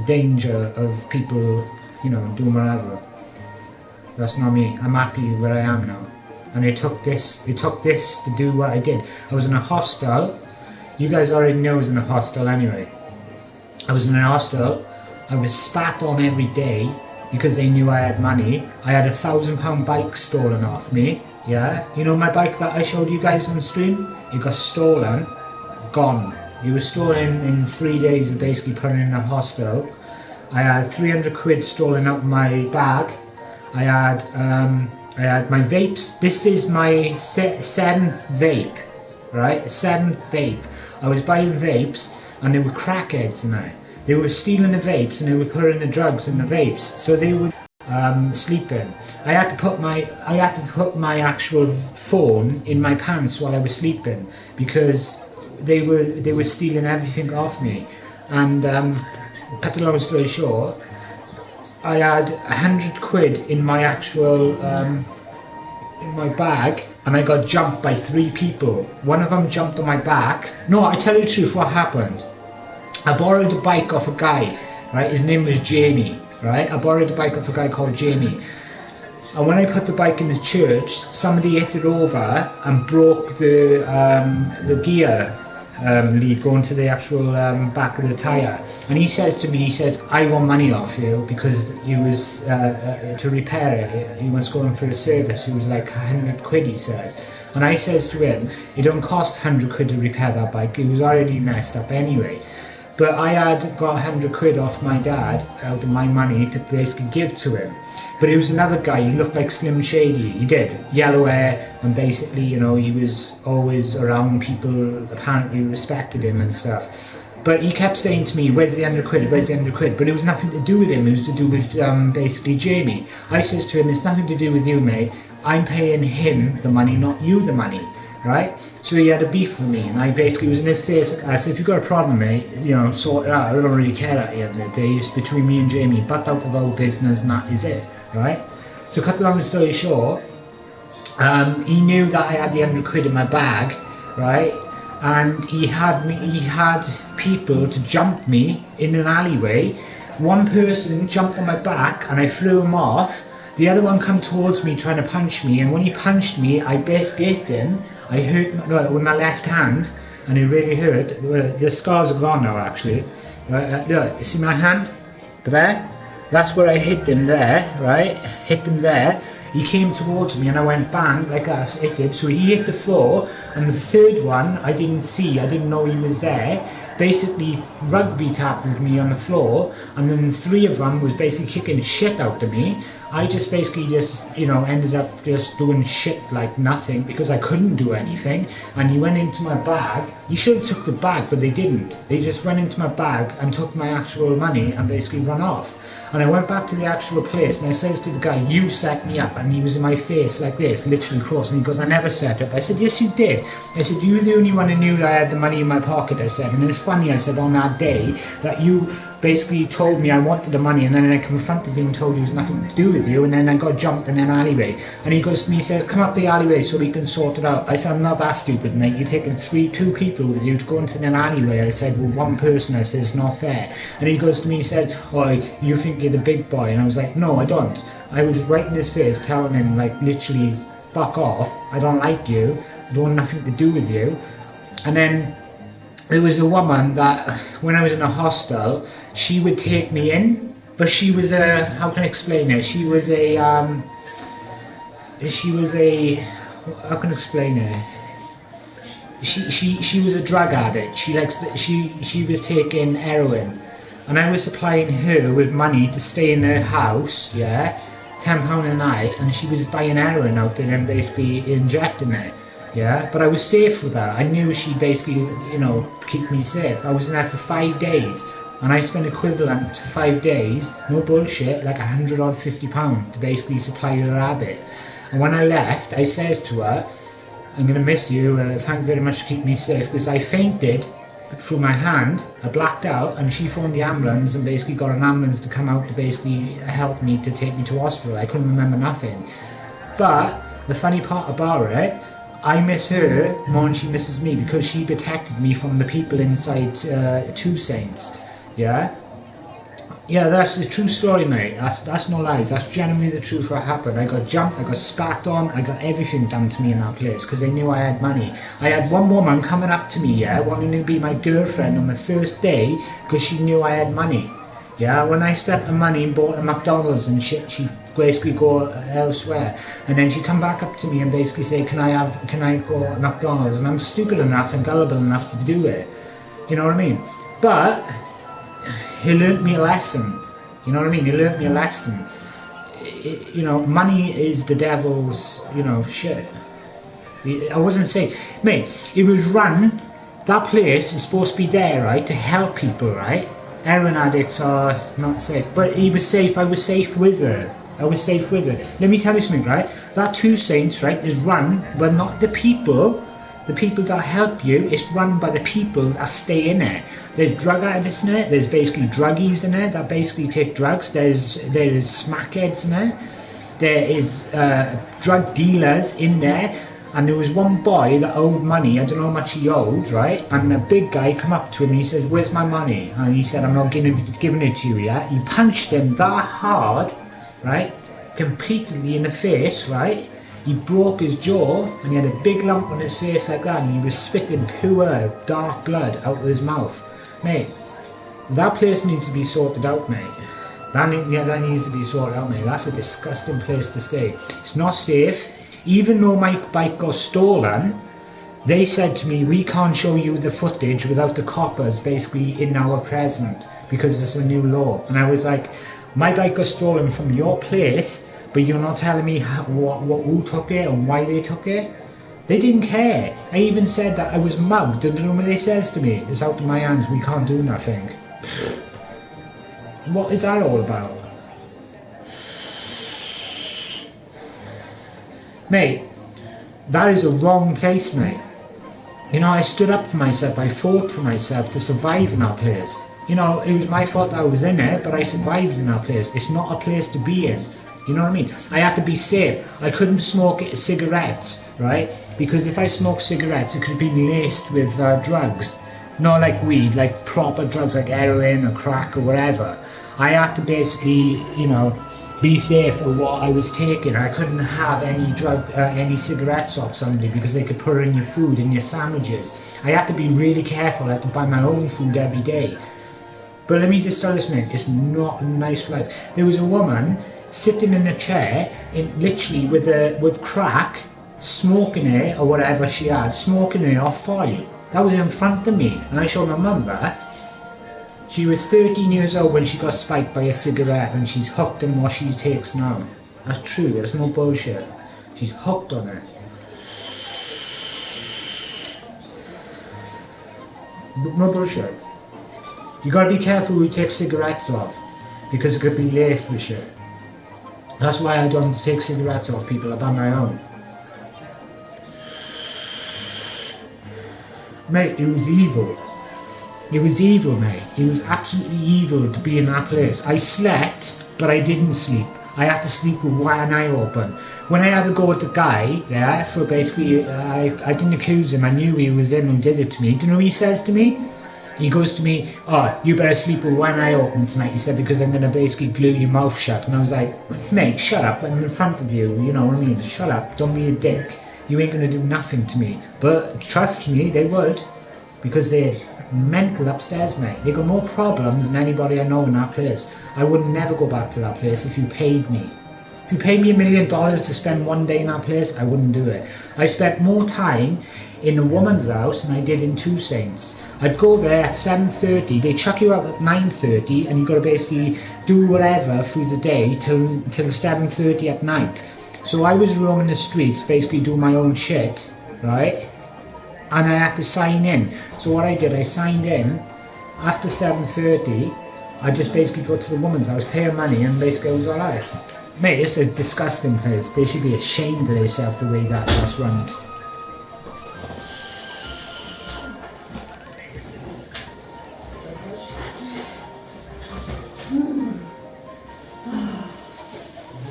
danger of people, doing whatever. That's not me. I'm happy where I am now. And it took this to do what I did. I was in a hostel. You guys already know I was in a hostel anyway. I was in a hostel. I was spat on every day because they knew I had money. I had £1,000 bike stolen off me. Yeah, my bike that I showed you guys on the stream? It got stolen, gone. It was stolen in 3 days of basically putting in a hostel. I had 300 quid stolen out of my bag. I had my vapes. This is my 7th vape, right? 7th vape. I was buying vapes, and they were crackheads in there. They were stealing the vapes, and they were putting the drugs in the vapes. So they would sleep in. I had to put my actual phone in my pants while I was sleeping because they were stealing everything off me. And cut the long story short, I had 100 quid in my actual in my bag, and I got jumped by 3 people. One of them jumped on my back. No, I tell you the truth, what happened? I borrowed a bike off a guy, right? His name was Jamie, right? I borrowed a bike off a guy called Jamie. And when I put the bike in his church, somebody hit it over and broke the gear lead going to the actual back of the tyre. And he says to me, I want money off you because he was to repair it. He was going for a service. It was like 100 quid, he says. And I says to him, it don't cost 100 quid to repair that bike. It was already messed up anyway. But I had got 100 quid off my dad out of my money to basically give to him. But it was another guy, he looked like Slim Shady, he did. Yellow hair, and basically, he was always around people, apparently respected him and stuff. But he kept saying to me, where's the 100 quid, where's the 100 quid? But it was nothing to do with him, it was to do with basically Jamie. I says to him, it's nothing to do with you, mate. I'm paying him the money, not you the money. Right? So he had a beef with me, and I basically was in his face. I said, if you've got a problem, mate, sort it out. I don't really care at the end of the day. It's between me and Jamie, but out of our business, and that is it, right? So cut the long story short, he knew that I had the 100 quid in my bag, right? And he had people to jump me in an alleyway. One person jumped on my back, and I threw him off. The other one come towards me trying to punch me, and when he punched me, I basically hit him. I hurt with my left hand, and it really hurt. The scars are gone now, actually. Look, you see my hand? There? That's where I hit him there, right? Hit him there. He came towards me and I went bang, like that, hit him. So he hit the floor, and the third one I didn't see, I didn't know he was there. Basically rugby tackled me on the floor, and then 3 of them was basically kicking shit out of me. I just basically ended up just doing shit like nothing because I couldn't do anything. And he went into my bag. He should have took the bag, but they didn't. They just went into my bag and took my actual money and basically run off. And I went back to the actual place and I says to the guy, you set me up. And he was in my face like this, literally cross. And he goes, I never set up. I said, yes you did. I said, you were the only one who knew that I had the money in my pocket, I said. And it was funny, I said, on that day that you basically told me I wanted the money, and then I confronted you and told you it was nothing to do with you, and then I got jumped in an alleyway. And he goes to me, he says, come up the alleyway so we can sort it out. I said, I'm not that stupid, mate. You're taking 2 people with you to go into an alleyway. I said, well, 1 person. I said, it's not fair. And he goes to me, he said, oh, you think you're the big boy? And I was like, no, I don't. I was right in his face telling him, like, literally, fuck off. I don't like you. I don't want nothing to do with you. And then there was a woman that, when I was in a hostel, she would take me in, but she was a, how can I explain it? She was a, how can I explain it? She was a drug addict. She was taking heroin, and I was supplying her with money to stay in her house, yeah, £10 a night, and she was buying heroin out there and basically injecting it. Yeah, but I was safe with her. I knew she'd basically, keep me safe. I was in there for 5 days, and I spent equivalent to 5 days, no bullshit, like £150 to basically supply her habit. And when I left, I says to her, I'm going to miss you, thank you very much for keeping me safe, because I fainted through my hand, I blacked out, and she phoned the ambulance and basically got an ambulance to come out to basically help me, to take me to hospital. I couldn't remember nothing. But the funny part about it, I miss her more than she misses me, because she protected me from the people inside 2 Saints. Yeah, that's the true story, mate. That's no lies. That's genuinely the truth. What happened? I got jumped, I got spat on, I got everything done to me in that place because they knew I had money. I had one woman coming up to me, yeah, wanting to be my girlfriend on the first day because she knew I had money. Yeah, when I spent the money and bought a McDonald's and shit, she'd basically go elsewhere. And then she'd come back up to me and basically say, can I go to McDonald's? And I'm stupid enough and gullible enough to do it. You know what I mean? But he learnt me a lesson. You know what I mean? He learnt me a lesson. Money is the devil's, shit. I wasn't saying, mate, it was run, that place is supposed to be there, right, to help people, right? Heroin addicts are not safe, but he was safe. I was safe with her. Let me tell you something, right? That 2 Saints, right, is run by not the people that help you. It's run by the people that stay in it. There's drug addicts in it. There's basically druggies in it that basically take drugs. There's smackheads in it. There is drug dealers in there. And there was one boy that owed money, I don't know how much he owed, right? And the big guy come up to him and he says, where's my money? And he said, I'm not giving it to you yet. He punched him that hard, right? Completely in the face, right? He broke his jaw and he had a big lump on his face like that, and he was spitting pure dark blood out of his mouth. Mate, that place needs to be sorted out, mate. That needs to be sorted out, mate. That's a disgusting place to stay. It's not safe. Even though my bike got stolen, they said to me, we can't show you the footage without the coppers basically in our present, because it's a new law. And I was like, my bike got stolen from your place, but you're not telling me who took it and why they took it? They didn't care. I even said that I was mugged, and you know what they says to me? It's out of my hands, we can't do nothing. What is that all about? Mate, that is a wrong place, mate. I stood up for myself, I fought for myself to survive in that place. It was my fault I was in it, but I survived in that place. It's not a place to be in. You know what I mean? I had to be safe. I couldn't smoke cigarettes, right? Because if I smoked cigarettes, it could be laced with drugs. Not like weed, like proper drugs like heroin or crack or whatever. I had to basically, be safe for what I was taking. I couldn't have any cigarettes off somebody because they could put it in your food, in your sandwiches. I had to be really careful. I had to buy my own food every day. But let me just tell this, mate, it's not a nice life. There was a woman sitting in a chair, literally with crack, smoking it or whatever she had, smoking it off foil. That was in front of me, and I showed my mum that. She was 13 years old when she got spiked by a cigarette, and she's hooked on what she takes now. That's true, that's no bullshit. She's hooked on it. No bullshit. You gotta be careful who you take cigarettes off, because it could be laced with shit. That's why I don't take cigarettes off people, I ban my own. Mate, it was evil. It was evil, mate. It was absolutely evil to be in that place. I slept, but I didn't sleep. I had to sleep with one eye open. When I had to go with the guy, yeah, for basically, I didn't accuse him. I knew he was in and did it to me. Do you know what he says to me? He goes to me, oh, you better sleep with one eye open tonight, he said, because I'm going to basically glue your mouth shut. And I was like, mate, shut up, I'm in front of you, you know what I mean? Shut up, don't be a dick. You ain't going to do nothing to me. But trust me, they would, because they're mental upstairs, mate. They got more problems than anybody I know in that place. I would never go back to that place if you paid me. If you paid me $1 million to spend one day in that place, I wouldn't do it. I spent more time in a woman's house than I did in Two Saints. I'd go there at 7:30, they chuck you out at 9:30, and you've got to basically do whatever through the day till 7:30 at night. So I was roaming the streets, basically doing my own shit, right? And I had to sign in. So what I did, I signed in. After 7:30, I just basically go to the woman's house, pay her money, and basically it was alright. Mate, it's a disgusting place. They should be ashamed of themselves the way that's run.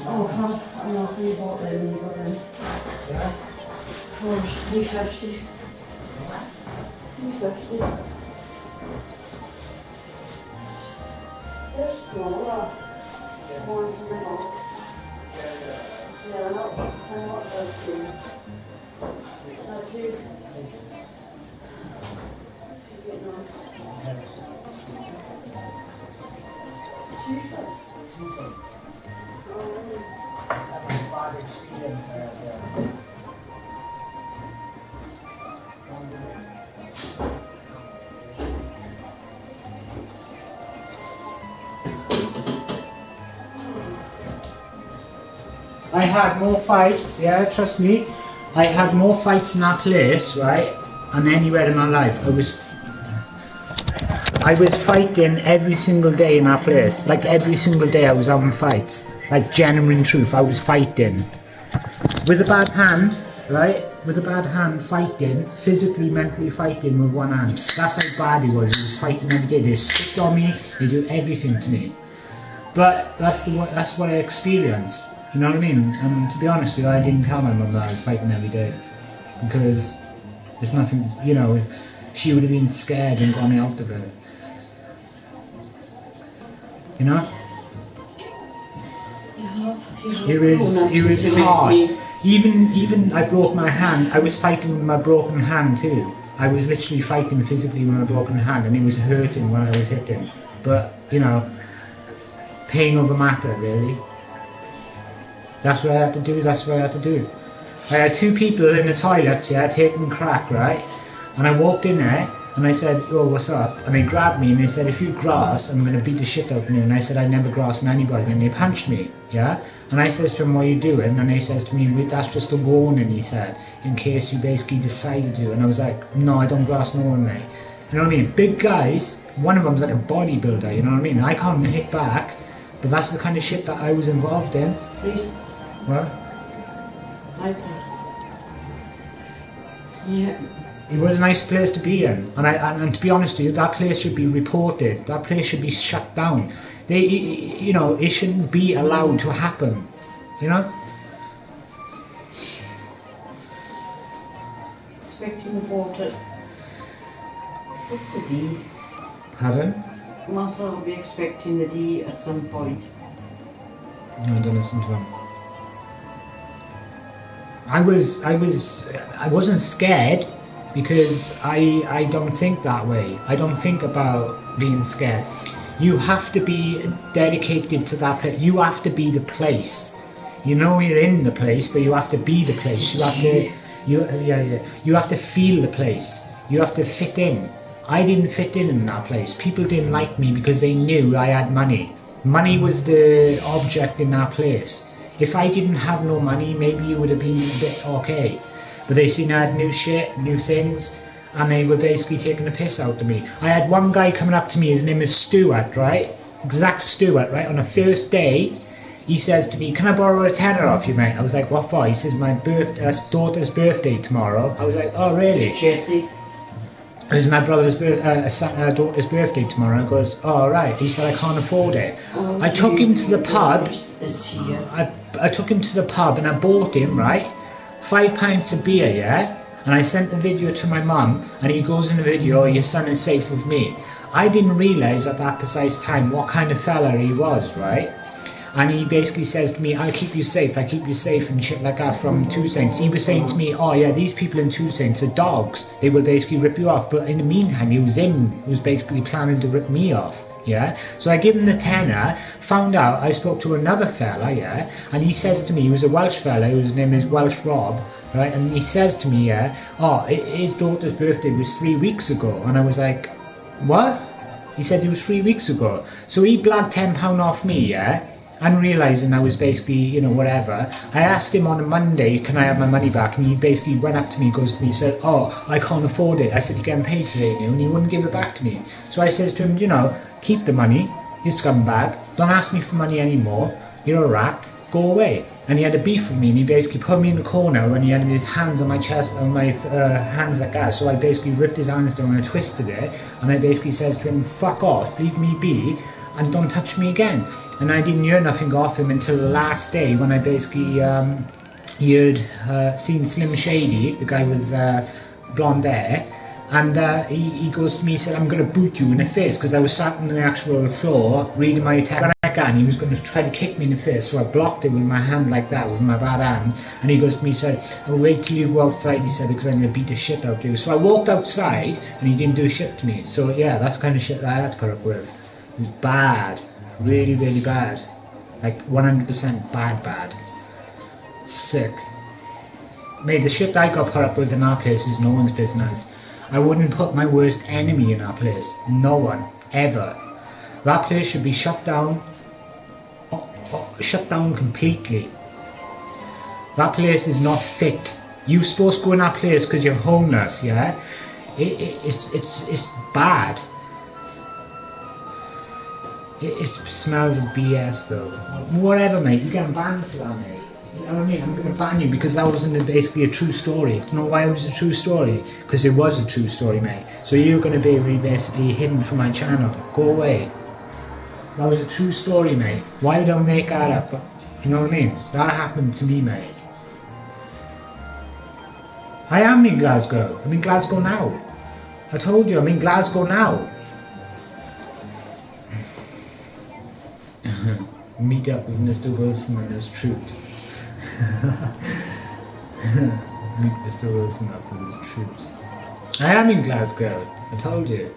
Oh, I'm not going to bought them when you got them. Yeah? For $3.50. $3.50. They're smaller. Ones in the box. Yeah, they're not those two. Not two. I had more fights, yeah, trust me. I had more fights in that place, right, than anywhere in my life. I was fighting every single day in that place. Like every single day I was having fights. Like genuine truth, I was fighting. With a bad hand, right? With a bad hand fighting, physically, mentally fighting with one hand. That's how bad he was. He was fighting every day. They spit on me, they do everything to me. But that's what I experienced. You know what I mean? And to be honest with you, I didn't tell my mum that I was fighting every day. Because there's nothing, you know, she would have been scared and gone out of it. You know? It was hard. Even I broke my hand. I was fighting with my broken hand too. I was literally fighting physically with my broken hand, and it was hurting when I was hitting. But you know, pain over matter, really. That's what I had to do. That's what I had to do. I had two people in the toilets, yeah, taking crack, right? And I walked in there. And I said, oh, what's up? And they grabbed me and they said, if you grass, I'm going to beat the shit out of you. And I said, I never grass on anybody. And they punched me, yeah? And I says to them, what are you doing? And they says to me, that's just a warning, he said, in case you basically decided to. And I was like, no, I don't grass no one, mate. You know what I mean? Big guys, one of them's like a bodybuilder, you know what I mean? I can't hit back, but that's the kind of shit that I was involved in. Please. What? Okay. Yeah. It was a nice place to be in, and to be honest with you, that place should be reported. That place should be shut down. You know, it shouldn't be allowed to happen. You know. Expecting the water. What's the D? Pardon? Martha will be expecting the D at some point. No, I don't listen to him. I wasn't scared. Because I don't think that way. I don't think about being scared. You have to be dedicated to that place. You have to be the place. You know you're in the place, but you have to be the place. You have to, you have to feel the place. You have to fit in. I didn't fit in that place. People didn't like me because they knew I had money. Money was the object in that place. If I didn't have no money, maybe it would have been a bit okay. But they seen I had new shit, new things, and they were basically taking the piss out of me. I had one guy coming up to me, his name is Stuart, right? Exact Stuart, right? On the first day, he says to me, can I borrow a tenner off you, mate? I was like, what for? He says, my daughter's birthday tomorrow. I was like, oh, really? Jesse. It was my daughter's birthday tomorrow. And he goes, oh, right. He said, I can't afford it. I took him to the pub. I took him to the pub and I bought him, right, 5 pints of beer, yeah? And I sent the video to my mum, and he goes in the video, your son is safe with me. I didn't realise at that precise time what kind of fella he was, right? And he basically says to me, I keep you safe and shit like that from Two Saints. He was saying to me, oh yeah, these people in Two Saints are dogs. They will basically rip you off. But in the meantime, he was basically planning to rip me off. Yeah, so I give him the tenner, found out I spoke to another fella, yeah, and he says to me, he was a Welsh fella, his name is Welsh Rob, right, and he says to me, yeah, oh, his daughter's birthday was 3 weeks ago, and I was like, what? He said it was 3 weeks ago. So he blagged £10 off me, yeah, and realising I was basically, you know, whatever. I asked him on a Monday, can I have my money back? And he basically went up to me, goes to me, said, oh, I can't afford it. I said, you're getting paid today, and he wouldn't give it back to me. So I says to him, you know, keep the money, you scumbag, don't ask me for money anymore, you're a rat, go away. And he had a beef with me, and he basically put me in the corner when he had his hands on my chest, on my hands like that. So I basically ripped his hands down and I twisted it, and I basically says to him, fuck off, leave me be, and don't touch me again. And I didn't hear nothing off him until the last day when I basically seen Slim Shady, the guy with blonde hair, and he goes to me, he said, I'm going to boot you in the face, because I was sat on the actual floor reading my text, and he was going to try to kick me in the face, so I blocked it with my hand like that, with my bad hand, and he goes to me, he said, I'll wait till you go outside, he said, because I'm going to beat the shit out of you. So I walked outside, and he didn't do shit to me. So yeah, that's the kind of shit that I had to put up with. It was bad, really, really bad, like 100% bad, sick. Mate, the shit I got put up with in our place is no one's business. I wouldn't put my worst enemy in our place, no one, ever. That place should be shut down completely. That place is not fit. You're supposed to go in that place because you're homeless, yeah? It's bad. It smells of BS though. Whatever, mate, you're getting banned for that, mate. You know what I mean? I'm going to ban you because that wasn't basically a true story. Do you know why it was a true story? Because it was a true story, mate. So you're going to be basically hidden from my channel. Go away. That was a true story, mate. Why don't I make that up? You know what I mean? That happened to me, mate. I am in Glasgow. I'm in Glasgow now. I told you, I'm in Glasgow now. Meet up with Mr. Wilson and his troops. Meet Mr. Wilson up with his troops. I am in Glasgow. I told you.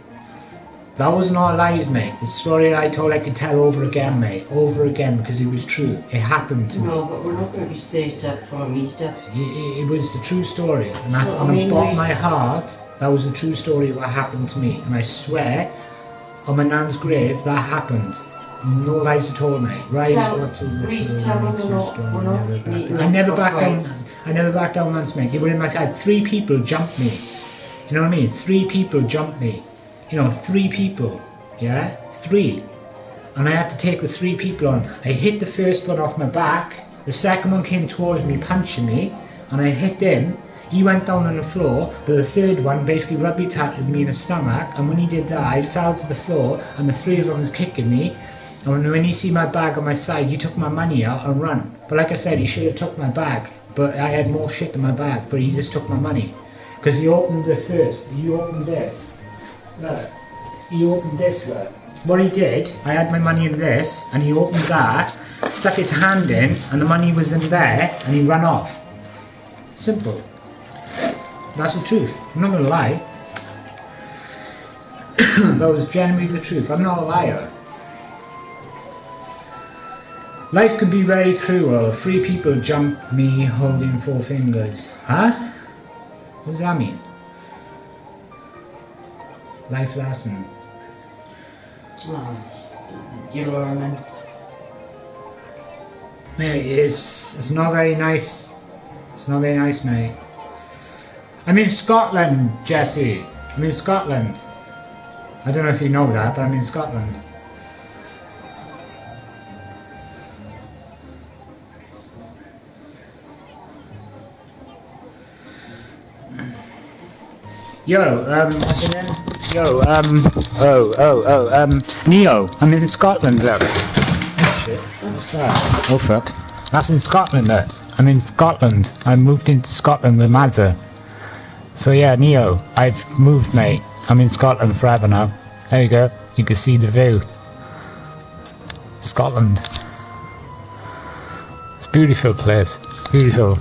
That was not lies, mate. The story I told I could tell over again, mate. Over again, because it was true. It happened to me. No, but we're not going to be set up for a meet-up. It was the true story. And that's on the bottom of my heart, that was the true story what happened to me. And I swear, on my nan's grave, that happened. No lies at all, mate. Please tell them we're not meeting. I never backed down once, mate. They were in my head. 3 people jumped me. You know what I mean? 3 people jumped me. You know, 3 people, yeah? 3. And I had to take the 3 people on. I hit the first one off my back, the second one came towards me, punching me, and I hit him. He went down on the floor, but the third one basically rugby-tackled me in the stomach, and when he did that, I fell to the floor, and the 3 of them was kicking me, and when he see my bag on my side, he took my money out and run. But like I said, he should have took my bag, but I had more shit in my bag, but he just took my money. Because he opened it first, he opened this. Look, he opened this, look. What he did, I had my money in this, and he opened that, stuck his hand in, and the money was in there, and he ran off. Simple. That's the truth. I'm not gonna lie. That was genuinely the truth. I'm not a liar. Life could be very cruel. 3 people jump me holding 4 fingers. Huh? What does that mean? Life lesson. Oh, you're learning. Mate, it's not very nice. It's not very nice, mate. I'm in Scotland, Jesse. I'm in Scotland. I don't know if you know that, but I'm in Scotland. Yo, what's your name? Yo, Neo. I'm in Scotland, look. Oh shit, what's that? Oh fuck. That's in Scotland, look. I'm in Scotland. I moved into Scotland with Mazza. So yeah, Neo, I've moved, mate. I'm in Scotland forever now. There you go. You can see the view. Scotland. It's a beautiful place. Beautiful.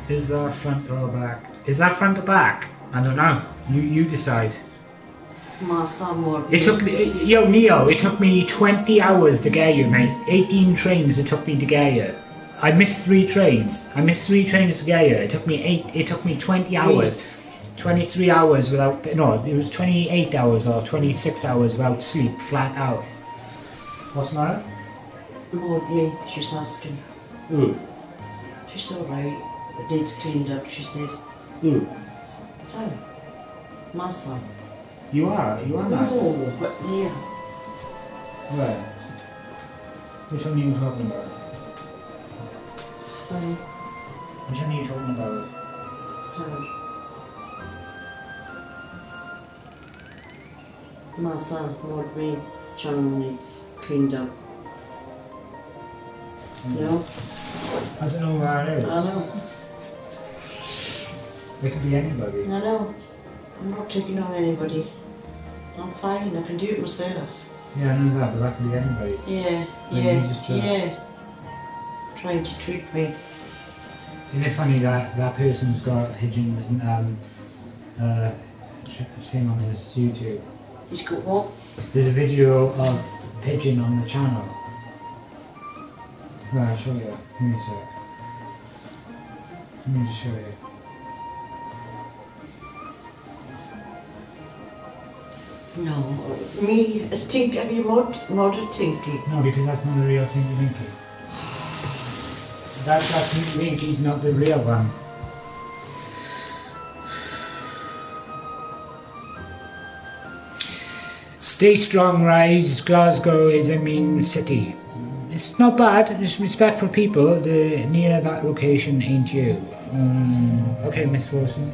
Is that front or back? Is that front or back? I don't know. You decide. It took me, yo Neo, it took me 20 hours to get here, mate. 18 trains it took me to get here. I missed 3 trains. I missed 3 trains to get here. It took me 20 hours. 23 hours without, no, it was 28 hours or 26 hours without sleep, flat out. What's the matter? Lovely, she's asking. Ooh. She's alright. The date's cleaned up, she says. Ooh. Oh, my son. You are not. No, but yeah. Where? Which one are you talking about? It's funny. Which one are you talking about? My son, not me. John needs cleaned up. No? I don't know where it is. I know. It could be anybody. I know. I'm not taking on anybody. I'm fine, I can do it myself. Yeah, I know that, but that could be anybody. Yeah, Like yeah. Trying to trick me. Isn't it funny that that person's got pigeons and thing on his YouTube? He's got what? There's a video of pigeon on the channel. Well, I'll show you. Give me a sec. Let me just show you. No, me as Tinky, have you modded Tinky? No, because that's not the real Tinky-Winky. That Tinky-Winky's not the real one. Stay strong, Rise. Glasgow is a mean city. It's not bad. It's respectful people. Near that location ain't you. Okay, Miss Wilson.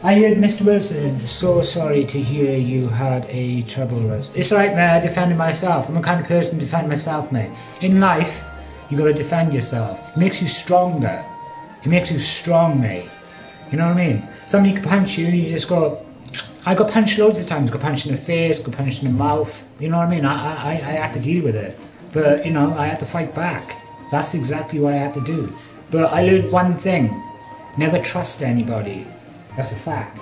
I heard Mr. Wilson, so sorry to hear you had a trouble with. It's alright, mate, I defended myself. I'm the kind of person to defend myself, mate. In life, you gotta defend yourself. It makes you stronger. It makes you strong, mate. You know what I mean? Somebody can punch you and you just go... I got punched loads of times. Got punched in the face, got punched in the mouth. You know what I mean? I had to deal with it. But, you know, I had to fight back. That's exactly what I had to do. But I learned one thing. Never trust anybody. That's a fact.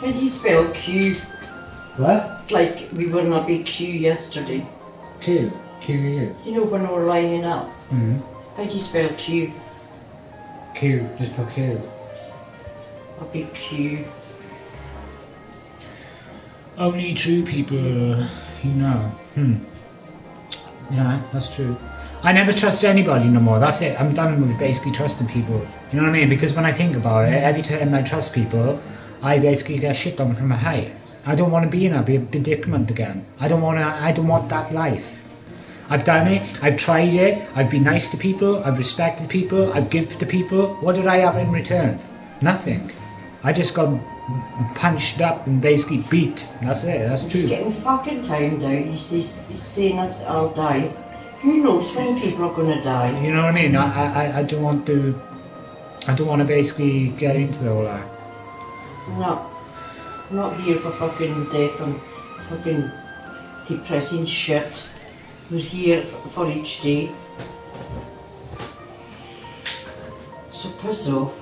How do you spell Q? What? Like we were not be Q yesterday. Q. Q-U. You know when we were lining up? Mm-hmm. How do you spell Q? Q. Just put Q. A big Q. Only true people, you know. Yeah, that's true. I never trust anybody no more. That's it. I'm done with basically trusting people. You know what I mean? Because when I think about it, every time I trust people, I basically get shit on from a height. I don't want to be in a predicament again. I don't want that life. I've done it, I've tried it, I've been nice to people, I've respected people, I've given to people. What did I have in return? Nothing. I just got punched up and basically beat. That's it, that's true. It's getting fucking timed out. He's saying that I'll die. You know, some people are gonna die. You know what I mean? I don't want to. I don't want to basically get into all that. No, I'm not here for fucking death and fucking depressing shit. We're here for each day. So piss off.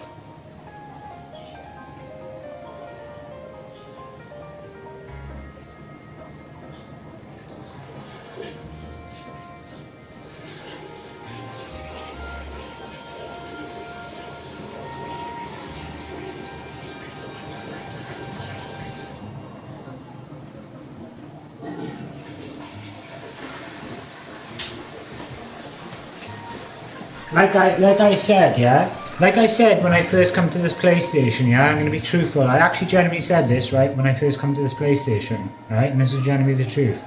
Like I said, yeah. Like I said when I first come to this PlayStation, yeah. I'm gonna be truthful. I actually genuinely said this, right, when I first come to this PlayStation, right, and this is genuinely the truth.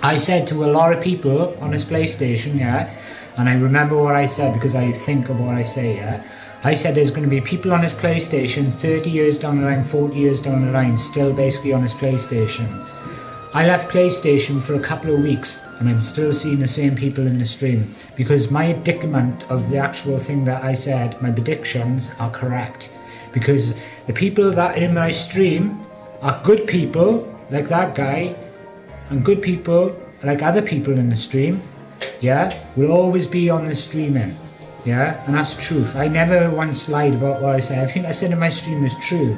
I said to a lot of people on this PlayStation, yeah, and I remember what I said because I think of what I say, yeah. I said there's going to be people on this PlayStation 30 years down the line, 40 years down the line, still basically on this PlayStation. I left PlayStation for a couple of weeks and I'm still seeing the same people in the stream because my predicament of the actual thing that I said, my predictions are correct. Because the people that are in my stream are good people, like that guy, and good people, like other people in the stream, yeah, will always be on the streaming, yeah, and that's truth. I never once lied about what I said. Everything I said in my stream is true.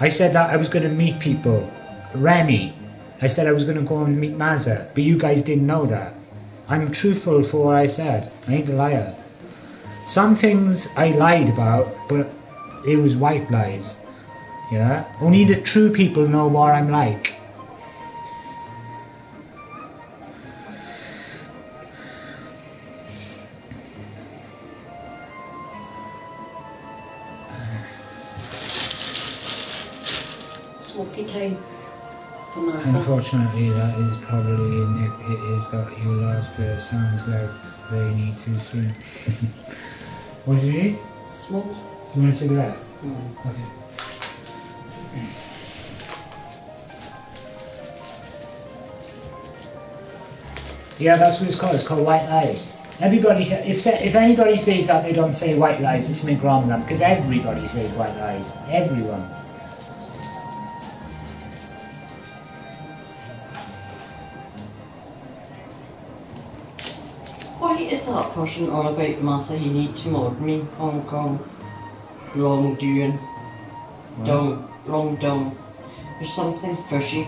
I said that I was going to meet people, Remy. I said I was going to go and meet Mazza, but you guys didn't know that. I'm truthful for what I said. I ain't a liar. Some things I lied about, but it was white lies. Yeah? Only the true people know what I'm like. Smoky time. Unfortunately, that is probably it is, but your last player sounds like they need to stream. What do you need? Smoke. You want a cigarette? Okay. Yeah, that's what it's called. It's called white lies. Everybody, if anybody says that they don't say white lies, there's something wrong with them, because everybody says white lies. Everyone. Why is that person on about Massa? You need to mod me, Hong Kong. Long doing. Long down. There's something fishy.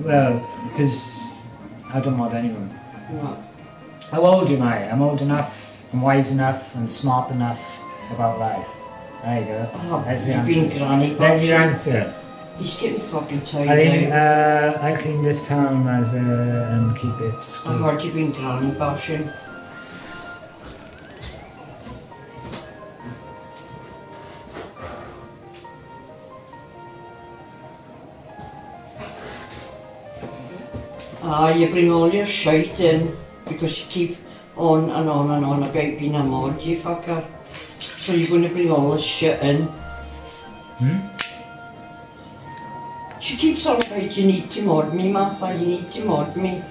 Well, because I don't mod anyone. No. How old am I? I'm old enough, I'm wise enough, and smart enough about life. There you go. Oh, that's the you've answer. been granny That's your bashing. answer. He's getting fucking tired now. I clean this town as and keep it. I heard you've been granny bashing. You bring all your shite in because you keep on and on and on about being a mod, you fucker. So you're going to bring all this shit in. She keeps on about you need to mod me, Massa, you need to mod me.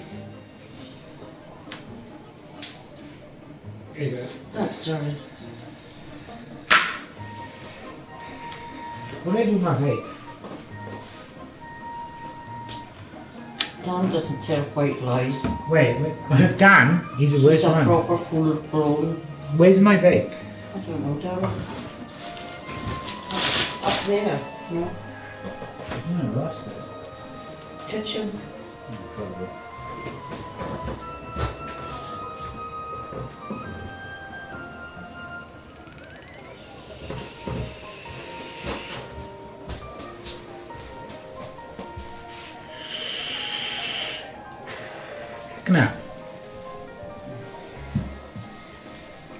There you go. Thanks, darling. What do I do with my vape? Dan doesn't tell white lies. Wait. Dan? He's the worst He's a one. proper full-blown. Where's my vape? I don't know, darling. Up there, no? I lost it. Kitchen. Probably. Come out.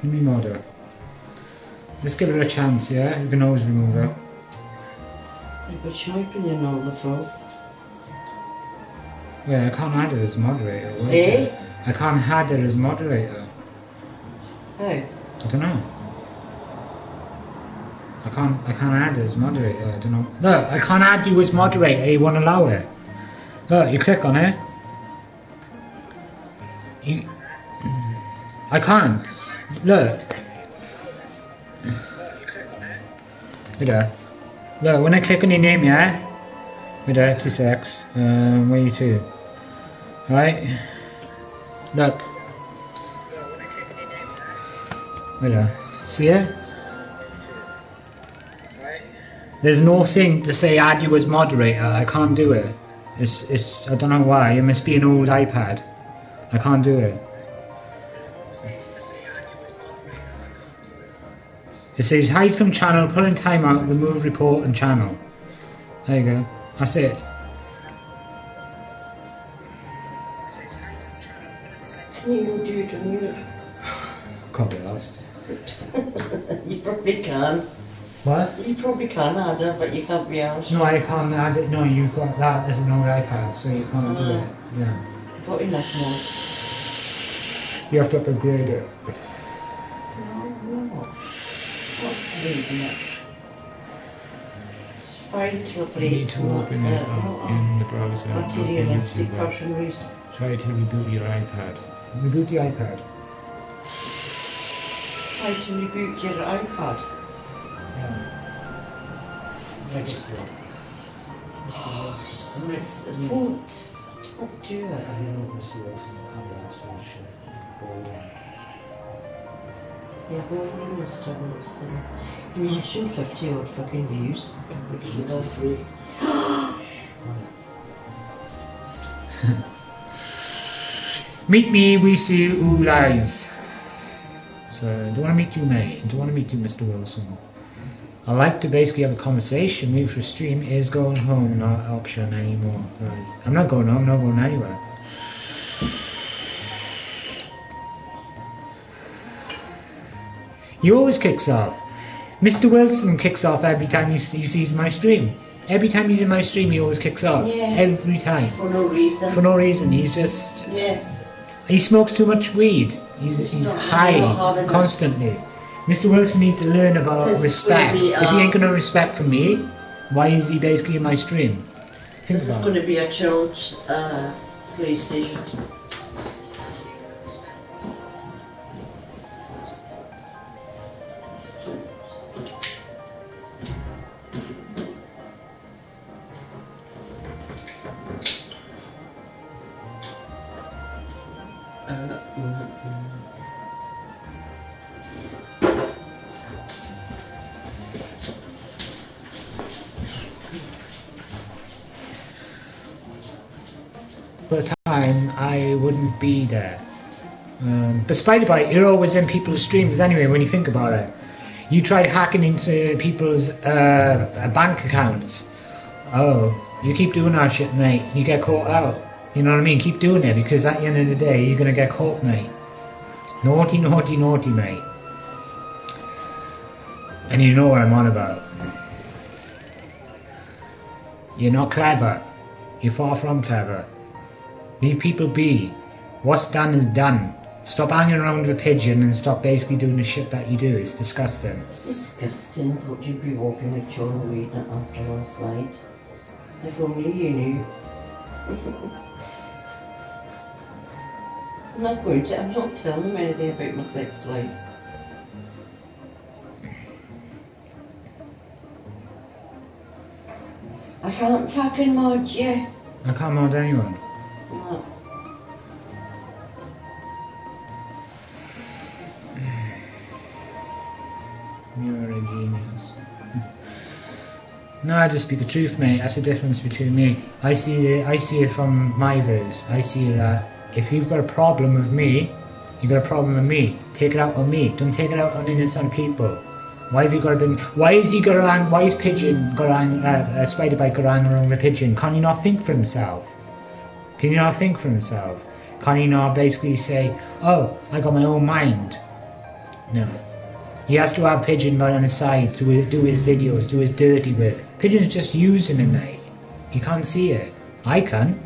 Give me more though. Let's give her a chance, yeah? You can always remove her. Yeah, but she might be in all the filth. Yeah, I can't add her as moderator. What is Eh? it? I can't add her as moderator. How? I don't know. I can't add her as moderator. I don't know. Look, I can't add you as moderator. You won't allow it. Look, you click on it. You, I can't. Look. Wait there. Look, when I click on your name, yeah? Wait there, 2 secs. Where are you to? Right? Look. Wait there. See it? There's no thing to say add you as moderator. I can't do it. It's I don't know why. It must be an old iPad. I can't do it. It says hide from channel, pull in timeout, remove report and channel. There you go. That's it. Can you do it on you? Can't be asked. You probably can. What? You probably can add it, but you can't be asked. No, I can't add it. No, you've got that as an old iPad, so you can't do it. Yeah. Got enough more. You have to upgrade it. No. What's reading it? It's fine to upgrade. You need to open it up in the browser. Materialistic version. Try to reboot your iPad. Reboot the iPad. Try to reboot your iPad. Like it's slow. Don't do it. I don't know Mr. Wilson can't be asked for shit. Yeah, go on, Mr. Wilson. You mentioned 50 odd fucking views. Is it all free? Meet me, we see who lies. So, do you want to meet you, mate? Do you want to meet you, Mr. Wilson? I like to basically have a conversation. Maybe for stream is going home not an option anymore. Right. I'm not going home, I'm not going anywhere. He always kicks off. Mr. Wilson kicks off every time he sees my stream. Every time he's in my stream, he always kicks off. Yeah. Every time. For no reason. For no reason. He's just... Yeah. He smokes too much weed. He's high constantly. Mr. Wilson needs to learn about respect. If he ain't gonna respect from me, why is he basically in my stream? This is going to be a chilled PlayStation. For the time, I wouldn't be there. But Spider-Bite, you're always in people's streams anyway, when you think about it. You tried hacking into people's bank accounts. Oh, you keep doing that shit, mate. You get caught out. You know what I mean? Keep doing it, because at the end of the day, you're going to get caught, mate. Naughty, naughty, naughty, mate. And you know what I'm on about. You're not clever. You're far from clever. Leave people be. What's done is done. Stop hanging around with a pigeon and stop basically doing the shit that you do. It's disgusting. It's disgusting. Thought you'd be walking with John Wayne after last night. If only you knew. I'm not going to. I'm not telling him anything about my sex life. I can't fucking mod you. I can't mod anyone. No. You're a genius. No, I just speak the truth, mate. That's the difference between me. I see it from my views. I see that if you've got a problem with me, you've got a problem with me. Take it out on me. Don't take it out on innocent people. Why have you got to bring? Why is he got around? Why is Pigeon got around? Spider-Bite got around with Pigeon? Can he not think for himself? Can he not think for himself? Can he not basically say, "Oh, I got my own mind"? No. He has to have Pigeon right on his side to do his videos, do his dirty work. Pigeon's just using him, mate. You can't see it. I can.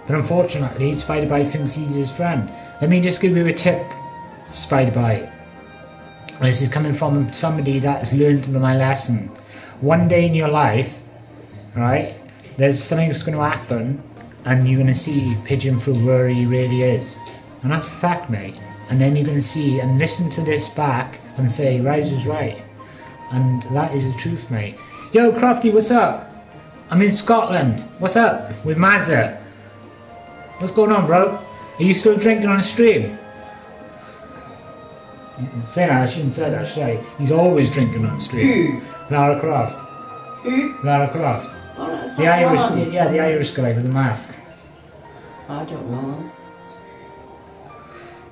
But unfortunately, Spider-Bite thinks he's his friend. Let me just give you a tip, Spider-Bite. This is coming from somebody that's learned my lesson. One day in your life, right, there's something that's going to happen, and you're going to see Pigeon for where he really is. And that's a fact, mate. And then you're going to see and listen to this back and say, Rise is right. And that is the truth, mate. Yo, Crofty, what's up? I'm in Scotland. What's up? With Mazza. What's going on, bro? Are you still drinking on the stream? Say that, I shouldn't say that, should I? He's always drinking on the stream. Who? Lara Croft. Who? Lara Croft. Oh, that's The not Irish, one. yeah, the Irish guy with the mask. I don't know.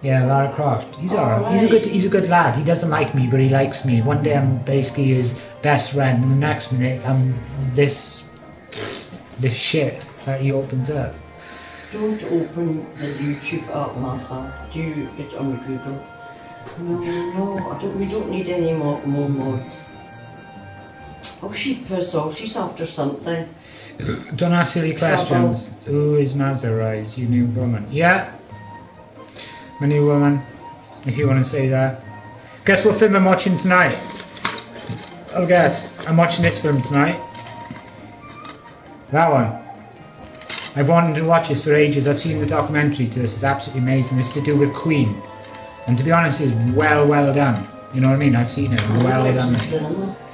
Yeah, Lara Croft. He's alright. Alright. He's a good lad. He doesn't like me, but he likes me. One day I'm basically his best friend, and the next minute I'm this shit that he opens up. Don't open the YouTube up, Martha. Do it on Google. No, we don't need any more mods. Oh, she's after something. Don't ask silly questions. Who is Mazda Rise? You new woman. Yeah. My new woman. If you want to say that. Guess what film I'm watching tonight? I'll guess. I'm watching this film tonight. That one. I've wanted to watch this for ages. I've seen the documentary to this. It's absolutely amazing. It's to do with Queen. And to be honest, it's well done. You know what I mean? I've seen it. Well done.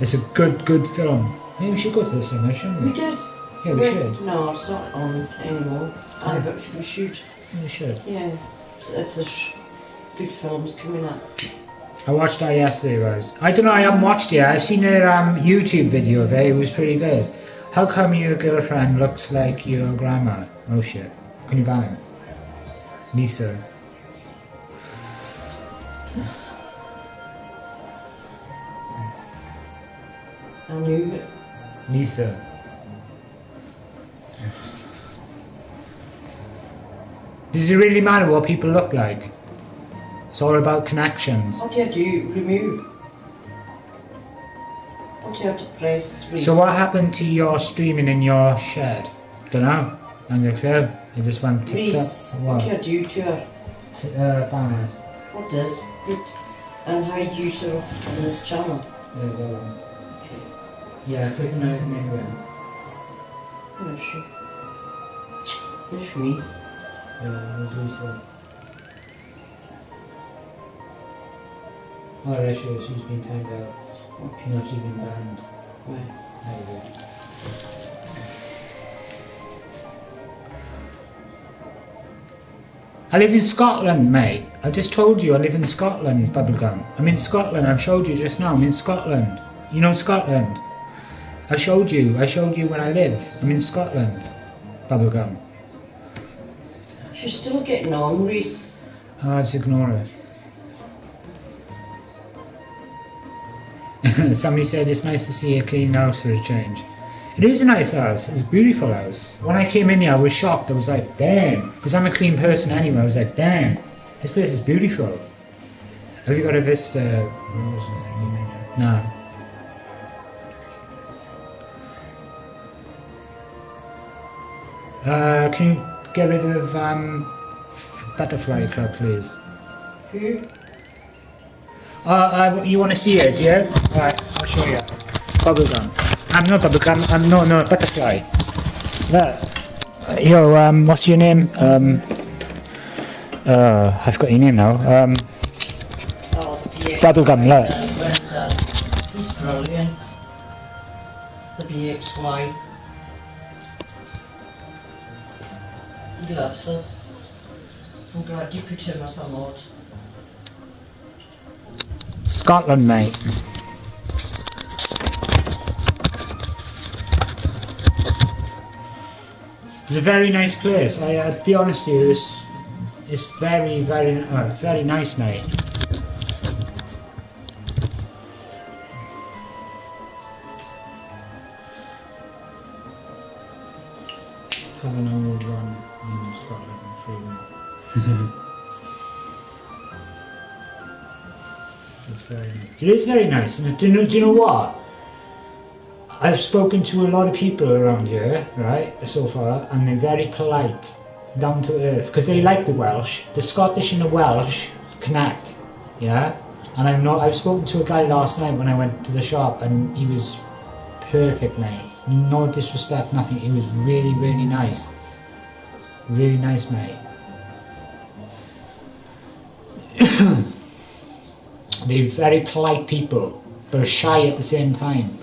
It's a good film. Maybe we should go to the cinema, shouldn't we? We did. Yeah, we should. No, it's not on anymore. Yeah. But we should. We should. Yeah. If there's good films coming up. I watched that yesterday, Rose. I don't know, I haven't watched it yet. I've seen a YouTube video of it. It was pretty good. How come your girlfriend looks like your grandma? Oh shit. Can you ban him? Lisa. I knew it. Lisa. Does it really matter what people look like? It's all about connections. What do you do? Remove. What do you have to press? So what happened to your streaming in your shed? Dunno. I'm gonna clue. It just went tits Reese, up. what do you do to her? Banner. What does? Good. And how do you use her on this channel? Yeah, click on it and then Where is she? Where's me? yeah, there's Lisa. Oh, there she is. She's been timed out. Okay. No, she's been banned. Right. There we go. I live in Scotland, mate. I just told you I live in Scotland, Bubblegum. I'm in Scotland. I've showed you just now. I'm in Scotland. You know Scotland. I showed you when I live. I'm in Scotland, Bubblegum. She's still getting on, Reese. Oh, just ignore it. Somebody said it's nice to see a clean house for a change. It is a nice house. It's a beautiful house. When I came in here, I was shocked. I was like, damn. Because I'm a clean person anyway. I was like, damn. This place is beautiful. Have you got a Vista? No. Can you get rid of Butterfly Club, please? Who? You want to see it, yeah? Alright, I'll show you. Bubblegum. I'm not Bubblegum, I'm no, Butterfly. Look. Yo, what's your name? I've got your name now. Bubblegum, look. He's brilliant. The BXY. He loves us. I'm glad you put him as a mod. Scotland, mate. It's a very nice place. I'll be honest with you, it's very nice, mate. Have an old one in Scotland and Freeman. It's very nice. It is very nice, and do you know what? I've spoken to a lot of people around here, right, so far, and they're very polite, down to earth, because they like the Welsh. The Scottish and the Welsh connect, yeah? And I've spoken to a guy last night when I went to the shop, and he was perfect, mate. No disrespect, nothing. He was really, really nice. Really nice, mate. They're very polite people, but are shy at the same time.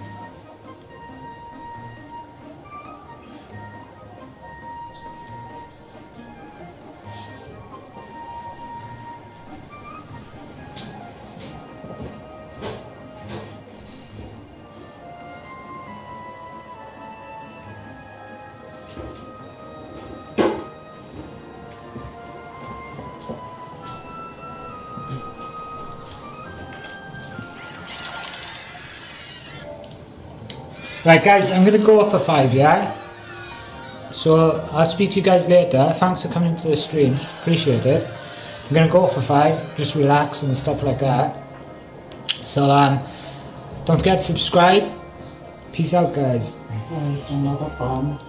Right guys, I'm going to go for 5, yeah? So, I'll speak to you guys later. Thanks for coming to the stream, appreciate it. I'm going to go for 5, just relax and stuff like that. So, don't forget to subscribe. Peace out guys. Another bomb.